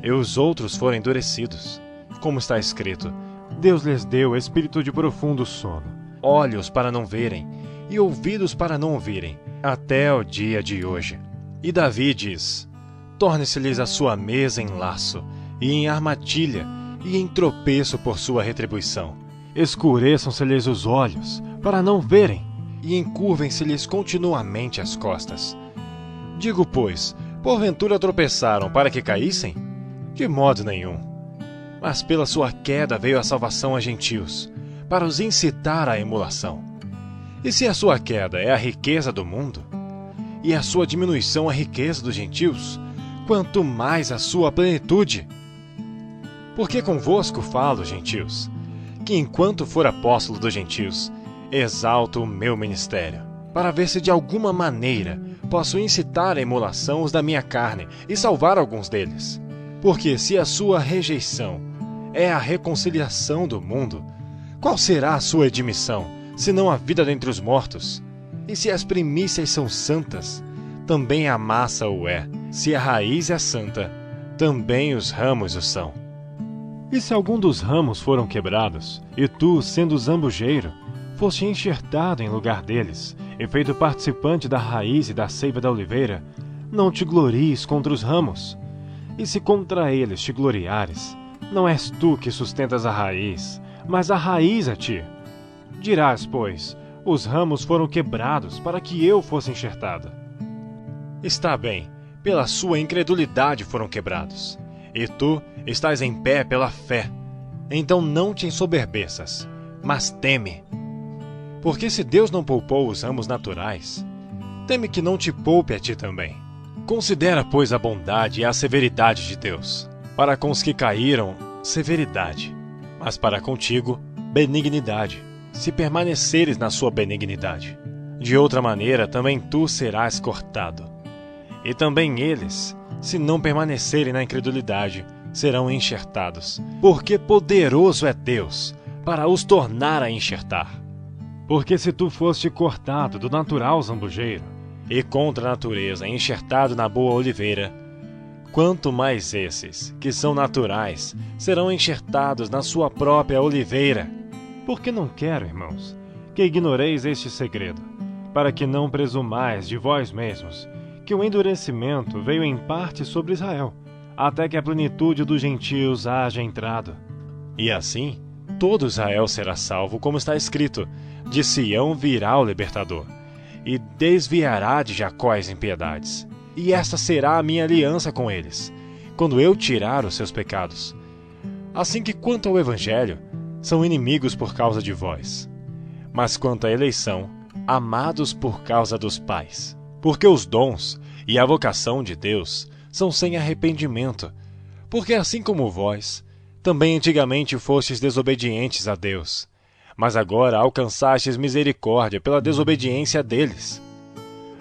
e os outros foram endurecidos. Como está escrito: Deus lhes deu espírito de profundo sono, olhos para não verem, e ouvidos para não ouvirem, até o dia de hoje. E Davi diz: Torne-se-lhes a sua mesa em laço, e em armadilha, e em tropeço por sua retribuição. Escureçam-se-lhes os olhos, para não verem, e encurvem-se-lhes continuamente as costas. Digo, pois, porventura tropeçaram para que caíssem? De modo nenhum. Mas pela sua queda veio a salvação a gentios, para os incitar à emulação. E se a sua queda é a riqueza do mundo, e a sua diminuição a riqueza dos gentios, quanto mais a sua plenitude. Porque convosco falo, gentios, que enquanto for apóstolo dos gentios, exalto o meu ministério, para ver se de alguma maneira posso incitar a emulação os da minha carne e salvar alguns deles. Porque se a sua rejeição é a reconciliação do mundo, qual será a sua admissão, senão a vida dentre os mortos? E se as primícias são santas, também a massa o é. Se a raiz é santa, também os ramos o são. E se algum dos ramos foram quebrados, e tu, sendo zambujeiro, foste enxertado em lugar deles, e feito participante da raiz e da seiva da oliveira, não te glories contra os ramos. E se contra eles te gloriares, não és tu que sustentas a raiz, mas a raiz a ti. Dirás, pois, os ramos foram quebrados para que eu fosse enxertado. Está bem, pela sua incredulidade foram quebrados. E tu estás em pé pela fé. Então não te ensoberbeças, mas teme. Porque se Deus não poupou os ramos naturais, teme que não te poupe a ti também. Considera, pois, a bondade e a severidade de Deus. Para com os que caíram, severidade, mas para contigo, benignidade, se permaneceres na sua benignidade. De outra maneira, também tu serás cortado. E também eles, se não permanecerem na incredulidade, serão enxertados. Porque poderoso é Deus para os tornar a enxertar. Porque se tu foste cortado do natural zambujeiro, e contra a natureza enxertado na boa oliveira, quanto mais esses, que são naturais, serão enxertados na sua própria oliveira. Porque não quero, irmãos, que ignoreis este segredo, para que não presumais de vós mesmos, que o endurecimento veio em parte sobre Israel, até que a plenitude dos gentios haja entrado. E assim, todo Israel será salvo, como está escrito: de Sião virá o libertador, e desviará de Jacó as impiedades. E esta será a minha aliança com eles, quando eu tirar os seus pecados. Assim que quanto ao Evangelho, são inimigos por causa de vós. Mas quanto à eleição, amados por causa dos pais. Porque os dons e a vocação de Deus são sem arrependimento. Porque assim como vós, também antigamente fostes desobedientes a Deus, mas agora alcançastes misericórdia pela desobediência deles.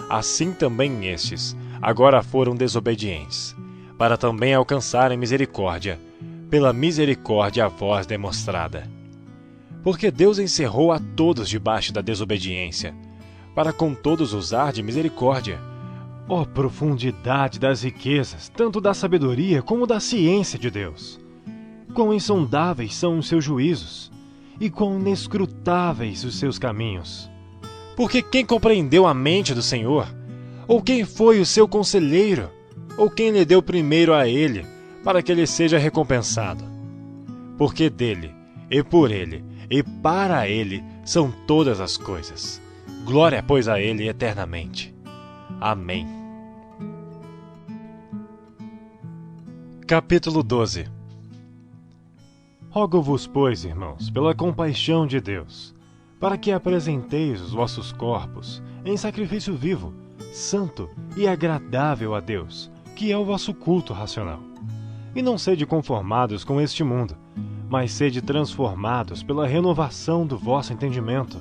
Assim também estes agora foram desobedientes, para também alcançarem misericórdia, pela misericórdia a vós demonstrada. Porque Deus encerrou a todos debaixo da desobediência, para com todos usar de misericórdia. Ó profundidade das riquezas, tanto da sabedoria como da ciência de Deus! Quão insondáveis são os seus juízos, e quão inescrutáveis os seus caminhos! Porque quem compreendeu a mente do Senhor? Ou quem foi o seu conselheiro? Ou quem lhe deu primeiro a ele, para que ele seja recompensado? Porque dele, e por ele, e para ele são todas as coisas. Glória, pois, a ele eternamente. Amém. Capítulo 12. Rogo-vos, pois, irmãos, pela compaixão de Deus, para que apresenteis os vossos corpos em sacrifício vivo, santo e agradável a Deus, que é o vosso culto racional. E não sede conformados com este mundo, mas sede transformados pela renovação do vosso entendimento,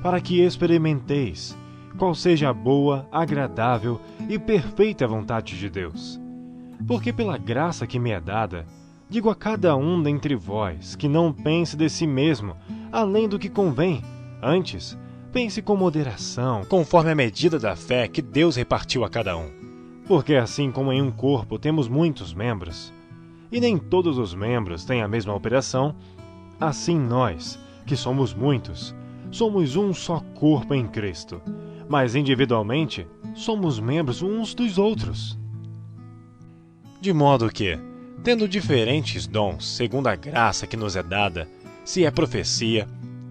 para que experimenteis qual seja a boa, agradável e perfeita vontade de Deus. Porque pela graça que me é dada, digo a cada um dentre vós que não pense de si mesmo além do que convém, antes pense com moderação, conforme a medida da fé que Deus repartiu a cada um. Porque assim como em um corpo temos muitos membros, e nem todos os membros têm a mesma operação, assim nós, que somos muitos, somos um só corpo em Cristo, mas individualmente somos membros uns dos outros. De modo que, tendo diferentes dons segundo a graça que nos é dada, se é profecia,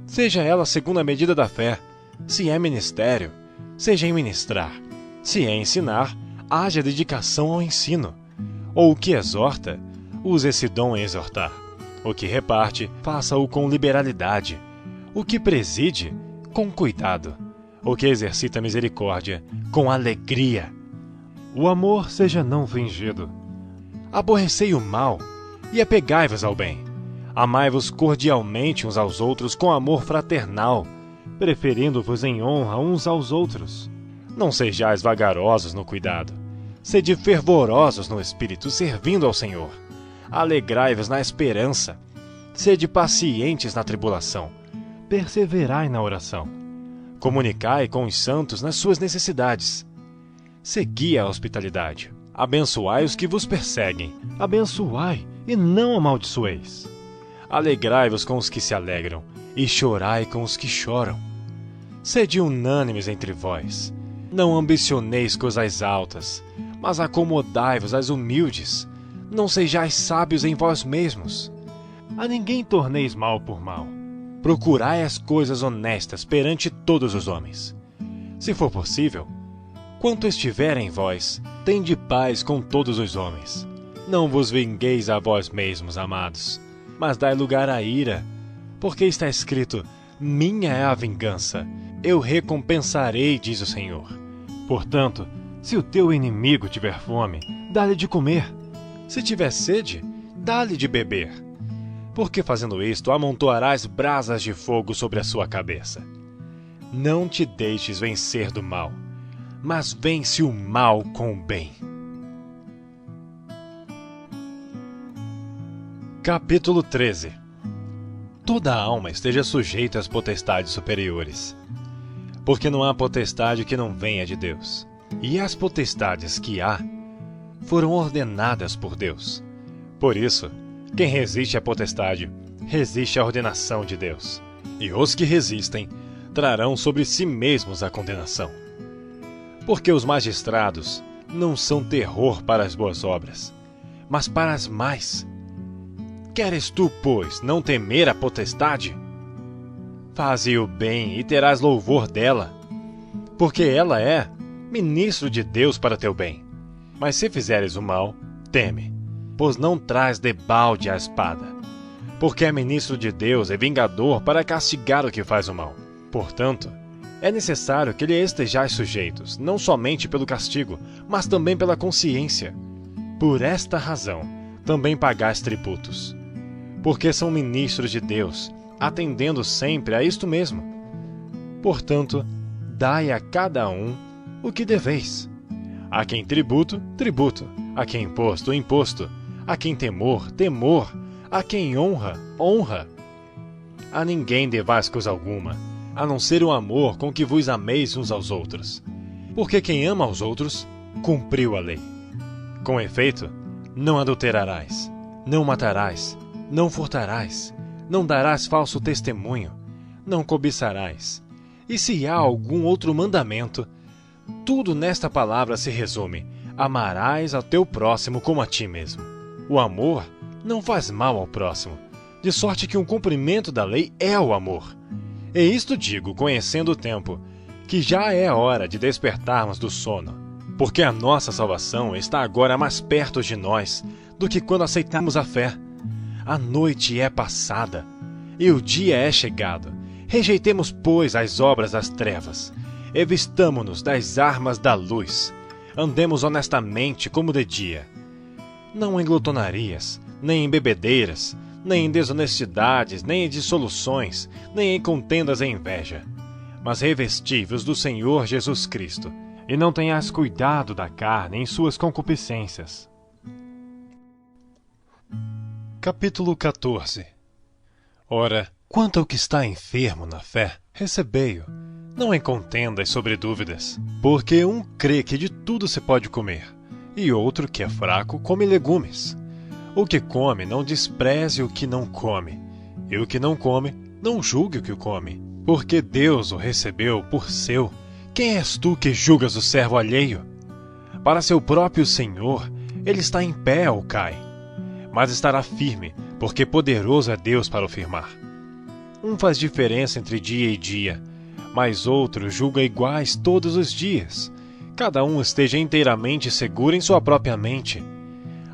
seja ela segundo a medida da fé; se é ministério, seja em ministrar; se é ensinar, haja dedicação ao ensino; ou o que exorta, use esse dom em exortar; o que reparte, faça-o com liberalidade; o que preside, com cuidado; o que exercita misericórdia, com alegria. O amor seja não fingido. Aborrecei o mal e apegai-vos ao bem. Amai-vos cordialmente uns aos outros com amor fraternal, preferindo-vos em honra uns aos outros. Não sejais vagarosos no cuidado. Sede fervorosos no espírito, servindo ao Senhor. Alegrai-vos na esperança. Sede pacientes na tribulação. Perseverai na oração. Comunicai com os santos nas suas necessidades. Segui a hospitalidade. Abençoai os que vos perseguem. Abençoai e não amaldiçoeis. Alegrai-vos com os que se alegram, e chorai com os que choram. Sede unânimes entre vós. Não ambicioneis coisas altas, mas acomodai-vos às humildes. Não sejais sábios em vós mesmos. A ninguém torneis mal por mal. Procurai as coisas honestas perante todos os homens. Se for possível, quanto estiver em vós, tende paz com todos os homens. Não vos vingueis a vós mesmos, amados, mas dai lugar à ira, porque está escrito: minha é a vingança, eu recompensarei, diz o Senhor. Portanto, se o teu inimigo tiver fome, dá-lhe de comer. Se tiver sede, dá-lhe de beber. Porque fazendo isto, amontoarás brasas de fogo sobre a sua cabeça. Não te deixes vencer do mal, mas vence o mal com o bem. Capítulo 13. Toda alma esteja sujeita às potestades superiores, porque não há potestade que não venha de Deus, e as potestades que há foram ordenadas por Deus. Por isso, quem resiste à potestade, resiste à ordenação de Deus. E os que resistem, trarão sobre si mesmos a condenação. Porque os magistrados não são terror para as boas obras, mas para as más. Queres tu, pois, não temer a potestade? Faze o bem e terás louvor dela, porque ela é ministro de Deus para teu bem. Mas se fizeres o mal, teme, pois não traz debalde a espada, porque é ministro de Deus e vingador para castigar o que faz o mal. Portanto, é necessário que lhe estejais sujeitos, não somente pelo castigo, mas também pela consciência. Por esta razão, também pagais tributos, porque são ministros de Deus, atendendo sempre a isto mesmo. Portanto, dai a cada um o que deveis. A quem tributo, tributo. A quem imposto, imposto. A quem temor, temor. A quem honra, honra. A ninguém devais coisa alguma, a não ser o amor com que vos ameis uns aos outros. Porque quem ama aos outros, cumpriu a lei. Com efeito, não adulterarás, não matarás, não furtarás, não darás falso testemunho, não cobiçarás. E se há algum outro mandamento, tudo nesta palavra se resume: amarás ao teu próximo como a ti mesmo. O amor não faz mal ao próximo, de sorte que um cumprimento da lei é o amor. E isto digo, conhecendo o tempo, que já é hora de despertarmos do sono, porque a nossa salvação está agora mais perto de nós do que quando aceitamos a fé. A noite é passada, e o dia é chegado. Rejeitemos, pois, as obras das trevas, e vistamo-nos das armas da luz. Andemos honestamente como de dia, não em glutonarias, nem em bebedeiras, nem em desonestidades, nem em dissoluções, nem em contendas e inveja. Mas revesti-vos do Senhor Jesus Cristo, e não tenhas cuidado da carne em suas concupiscências. Capítulo 14. Ora, quanto ao que está enfermo na fé, recebei-o, não em contendas sobre dúvidas, porque um crê que de tudo se pode comer, e outro que é fraco come legumes. O que come não despreze o que não come, e o que não come não julgue o que come, porque Deus o recebeu por seu. Quem és tu que julgas o servo alheio? Para seu próprio Senhor, ele está em pé ou cai, mas estará firme, porque poderoso é Deus para o firmar. Um faz diferença entre dia e dia, mas outro julga iguais todos os dias. Cada um esteja inteiramente seguro em sua própria mente.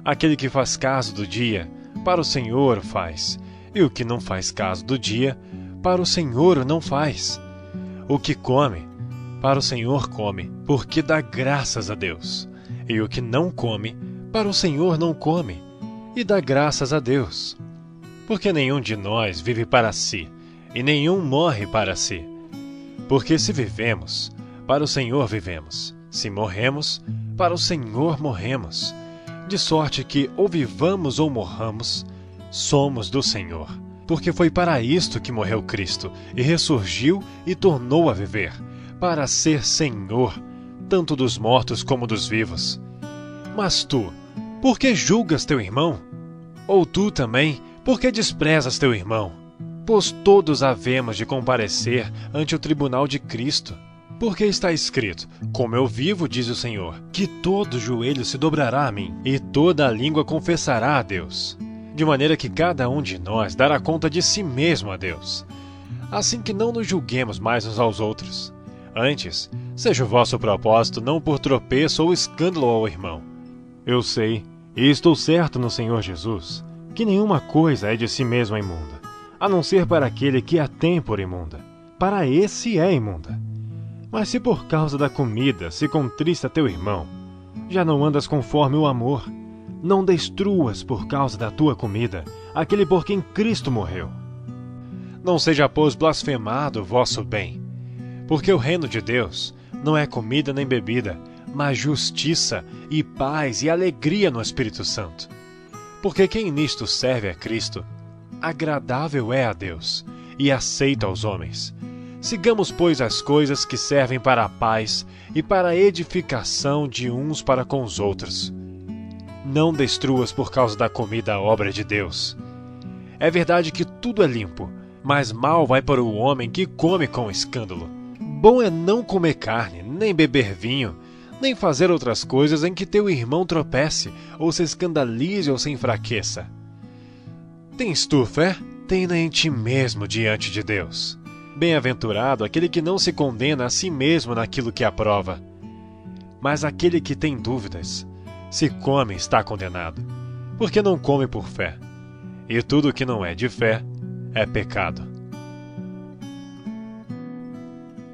Aquele que faz caso do dia, para o Senhor faz, e o que não faz caso do dia, para o Senhor não faz. O que come, para o Senhor come, porque dá graças a Deus. E o que não come, para o Senhor não come, e dá graças a Deus. Porque nenhum de nós vive para si, e nenhum morre para si. Porque se vivemos, para o Senhor vivemos. Se morremos, para o Senhor morremos. De sorte que, ou vivamos ou morramos, somos do Senhor. Porque foi para isto que morreu Cristo, e ressurgiu e tornou a viver, para ser Senhor, tanto dos mortos como dos vivos. Mas tu, por que julgas teu irmão? Ou tu também, por que desprezas teu irmão? Pois todos havemos de comparecer ante o tribunal de Cristo. Porque está escrito: como eu vivo, diz o Senhor, que todo joelho se dobrará a mim, e toda a língua confessará a Deus. De maneira que cada um de nós dará conta de si mesmo a Deus. Assim que não nos julguemos mais uns aos outros. Antes, seja o vosso propósito não por tropeço ou escândalo ao irmão. Eu sei, e estou certo no Senhor Jesus, que nenhuma coisa é de si mesma imunda, a não ser para aquele que a tem por imunda. Para esse é imunda. Mas se por causa da comida se contrista teu irmão, já não andas conforme o amor. Não destruas por causa da tua comida aquele por quem Cristo morreu. Não seja, pois, blasfemado o vosso bem, porque o reino de Deus não é comida nem bebida, mas justiça e paz e alegria no Espírito Santo. Porque quem nisto serve a Cristo, agradável é a Deus e aceito aos homens. Sigamos, pois, as coisas que servem para a paz e para a edificação de uns para com os outros. Não destruas por causa da comida a obra de Deus. É verdade que tudo é limpo, mas mal vai para o homem que come com escândalo. Bom é não comer carne, nem beber vinho, nem fazer outras coisas em que teu irmão tropece, ou se escandalize ou se enfraqueça. Tens tu fé? Tem-na em ti mesmo diante de Deus. Bem-aventurado aquele que não se condena a si mesmo naquilo que aprova. Mas aquele que tem dúvidas, se come, está condenado, porque não come por fé. E tudo que não é de fé é pecado.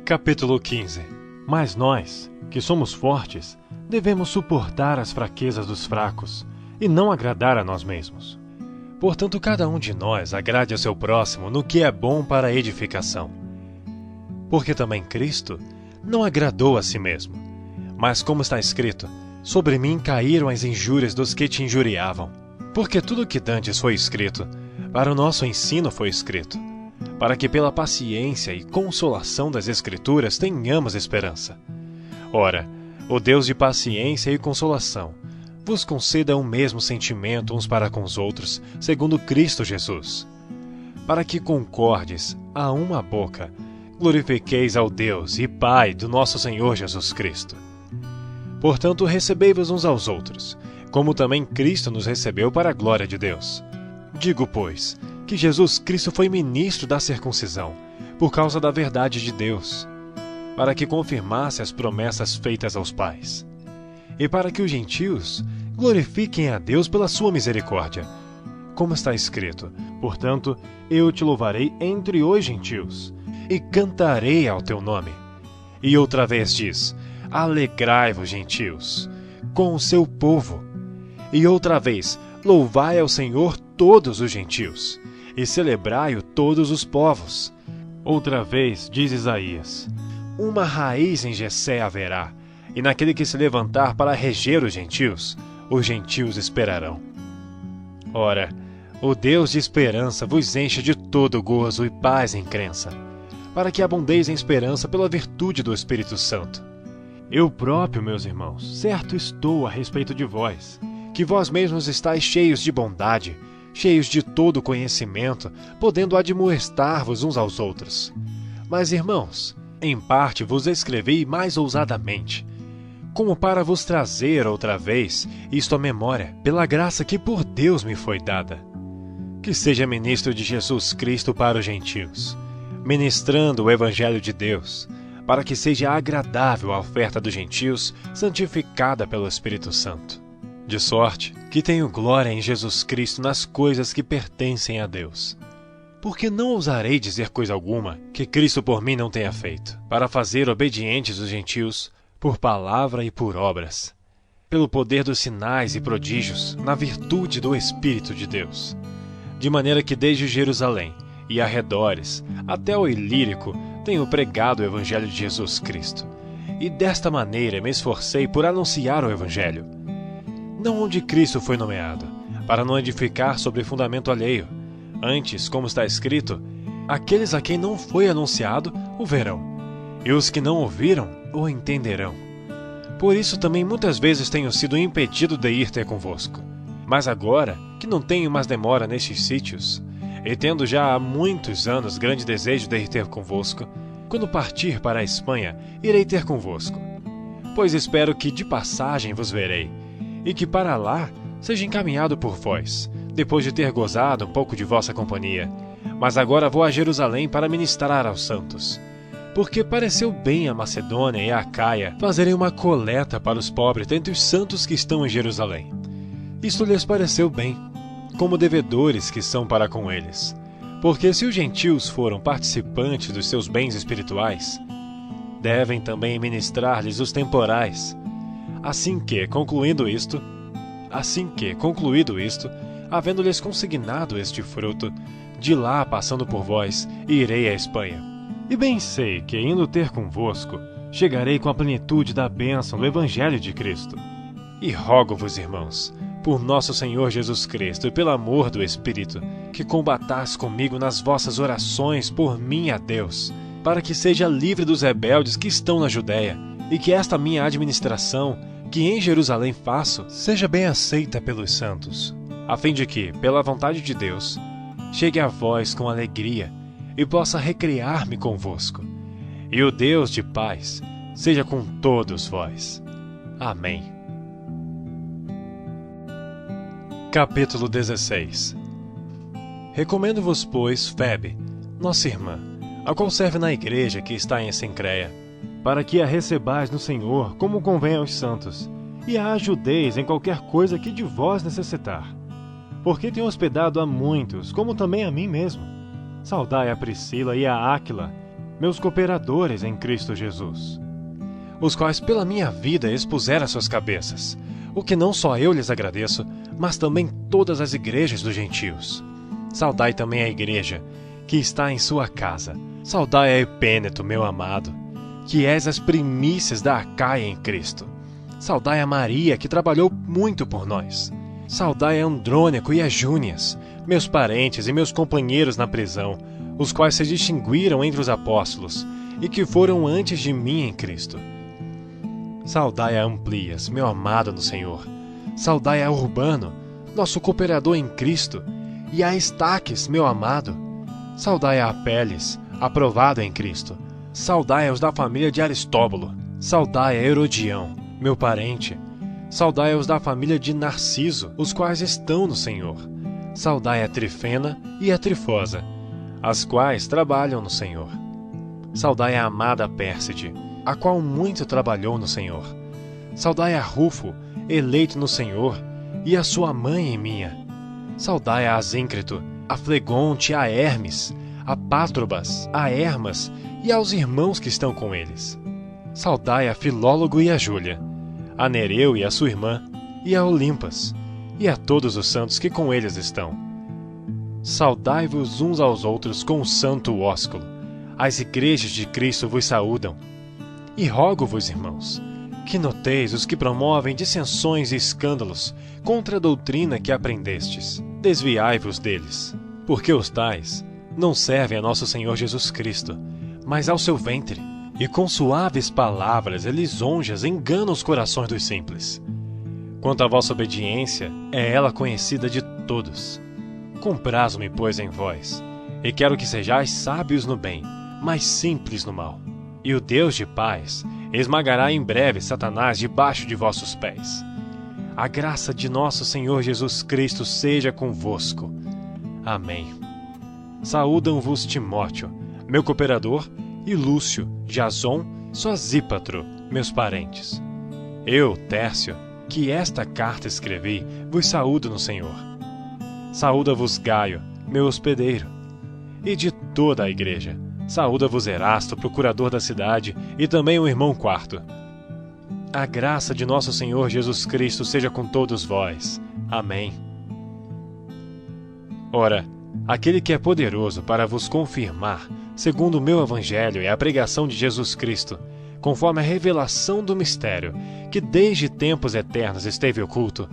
Capítulo 15. Mas nós, que somos fortes, devemos suportar as fraquezas dos fracos e não agradar a nós mesmos. Portanto, cada um de nós agrade ao seu próximo no que é bom para a edificação. Porque também Cristo não agradou a si mesmo, mas como está escrito, sobre mim caíram as injúrias dos que te injuriavam. Porque tudo que dantes foi escrito, para o nosso ensino foi escrito, para que pela paciência e consolação das Escrituras tenhamos esperança. Ora, o Deus de paciência e consolação vos conceda o mesmo sentimento uns para com os outros, segundo Cristo Jesus, para que concordes a uma boca, glorifiqueis ao Deus e Pai do nosso Senhor Jesus Cristo. Portanto, recebei-vos uns aos outros, como também Cristo nos recebeu para a glória de Deus. Digo, pois, que Jesus Cristo foi ministro da circuncisão, por causa da verdade de Deus, para que confirmasse as promessas feitas aos pais, e para que os gentios glorifiquem a Deus pela sua misericórdia. Como está escrito, portanto, eu te louvarei entre os gentios, e cantarei ao teu nome. E outra vez diz, alegrai-vos, gentios, com o seu povo. E outra vez, louvai ao Senhor todos os gentios, e celebrai-o todos os povos. Outra vez, diz Isaías, uma raiz em Jessé haverá, e naquele que se levantar para reger os gentios esperarão. Ora, o Deus de esperança vos enche de todo gozo e paz em crença, para que abundeis em esperança pela virtude do Espírito Santo. Eu próprio, meus irmãos, certo estou a respeito de vós, que vós mesmos estáis cheios de bondade, cheios de todo conhecimento, podendo admoestar-vos uns aos outros. Mas, irmãos, em parte vos escrevi mais ousadamente, como para vos trazer outra vez isto à memória, pela graça que por Deus me foi dada, que seja ministro de Jesus Cristo para os gentios, ministrando o Evangelho de Deus, para que seja agradável a oferta dos gentios, santificada pelo Espírito Santo. De sorte que tenho glória em Jesus Cristo nas coisas que pertencem a Deus. Porque não ousarei dizer coisa alguma que Cristo por mim não tenha feito, para fazer obedientes os gentios, por palavra e por obras, pelo poder dos sinais e prodígios, na virtude do Espírito de Deus. De maneira que desde Jerusalém e arredores, até o Ilírico, tenho pregado o Evangelho de Jesus Cristo. E desta maneira me esforcei por anunciar o Evangelho, não onde Cristo foi nomeado, para não edificar sobre fundamento alheio. Antes, como está escrito, aqueles a quem não foi anunciado o verão, e os que não ouviram o entenderão. Por isso também muitas vezes tenho sido impedido de ir ter convosco. Mas agora, que não tenho mais demora nestes sítios, e tendo já há muitos anos grande desejo de ir ter convosco, quando partir para a Espanha, irei ter convosco. Pois espero que de passagem vos verei, e que para lá seja encaminhado por vós, depois de ter gozado um pouco de vossa companhia. Mas agora vou a Jerusalém para ministrar aos santos. Porque pareceu bem a Macedônia e a Acaia fazerem uma coleta para os pobres entre os santos que estão em Jerusalém. Isto lhes pareceu bem, como devedores que são para com eles. Porque se os gentios foram participantes dos seus bens espirituais, devem também ministrar-lhes os temporais. Assim que, concluído isto, havendo-lhes consignado este fruto, de lá, passando por vós, irei à Espanha. E bem sei que, indo ter convosco, chegarei com a plenitude da bênção do Evangelho de Cristo. E rogo-vos, irmãos, por nosso Senhor Jesus Cristo e pelo amor do Espírito, que combatais comigo nas vossas orações por mim a Deus, para que seja livre dos rebeldes que estão na Judéia, e que esta minha administração que em Jerusalém faço seja bem aceita pelos santos, a fim de que, pela vontade de Deus, chegue a vós com alegria e possa recriar-me convosco. E o Deus de paz seja com todos vós. Amém. Capítulo 16. Recomendo-vos, pois, Febe, nossa irmã, a qual serve na igreja que está em Cencreia, para que a recebais no Senhor como convém aos santos, e a ajudeis em qualquer coisa que de vós necessitar. Porque tenho hospedado a muitos, como também a mim mesmo. Saudai a Priscila e a Áquila, meus cooperadores em Cristo Jesus, os quais pela minha vida expuseram as suas cabeças, o que não só eu lhes agradeço, mas também todas as igrejas dos gentios. Saudai também a igreja, que está em sua casa. Saudai a Epêneto, meu amado, que és as primícias da Acaia em Cristo. Saudai a Maria, que trabalhou muito por nós. Saudai a Andrônico e a Júnias, meus parentes e meus companheiros na prisão, os quais se distinguiram entre os apóstolos, e que foram antes de mim em Cristo. Saudai a Amplias, meu amado no Senhor. Saudai a Urbano, nosso cooperador em Cristo, e a Estaques, meu amado. Saudai a Apeles, aprovado em Cristo. Saudai aos da família de Aristóbulo. Saudai a Herodião, meu parente. Saudai aos da família de Narciso, os quais estão no Senhor. Saudai a Trifena e a Trifosa, as quais trabalham no Senhor. Saudai a amada Pérside, a qual muito trabalhou no Senhor. Saudai a Rufo, eleito no Senhor, e a sua mãe e minha. Saudai a Asíncrito, a Flegonte, a Hermes, a Pátrobas, a Hermas e aos irmãos que estão com eles. Saudai a Filólogo e a Júlia, a Nereu e a sua irmã, e a Olimpas, e a todos os santos que com eles estão. Saudai-vos uns aos outros com o santo ósculo. As igrejas de Cristo vos saúdam. E rogo-vos, irmãos, que noteis os que promovem dissensões e escândalos contra a doutrina que aprendestes. Desviai-vos deles, porque os tais não servem a nosso Senhor Jesus Cristo, mas ao seu ventre, e com suaves palavras e lisonjas enganam os corações dos simples. Quanto à vossa obediência, é ela conhecida de todos. Comprazo-me, pois, em vós, e quero que sejais sábios no bem, mas simples no mal. E o Deus de paz esmagará em breve Satanás debaixo de vossos pés. A graça de nosso Senhor Jesus Cristo seja convosco. Amém. Saúdam-vos Timóteo, meu cooperador, e Lúcio, Jason, Sosípatro, meus parentes. Eu, Tércio, que esta carta escrevi, vos saúdo no Senhor. Saúda-vos Gaio, meu hospedeiro, e de toda a igreja. Saúda-vos Erasto, procurador da cidade, e também o irmão Quarto. A graça de nosso Senhor Jesus Cristo seja com todos vós. Amém. Ora, aquele que é poderoso para vos confirmar, segundo o meu evangelho e a pregação de Jesus Cristo, conforme a revelação do mistério, que desde tempos eternos esteve oculto,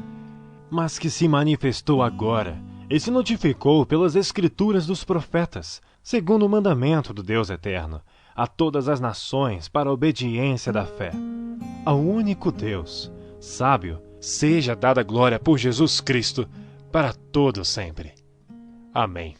mas que se manifestou agora e se notificou pelas escrituras dos profetas, segundo o mandamento do Deus eterno, a todas as nações para a obediência da fé. Ao único Deus, sábio, seja dada glória por Jesus Cristo para todo sempre. Amém.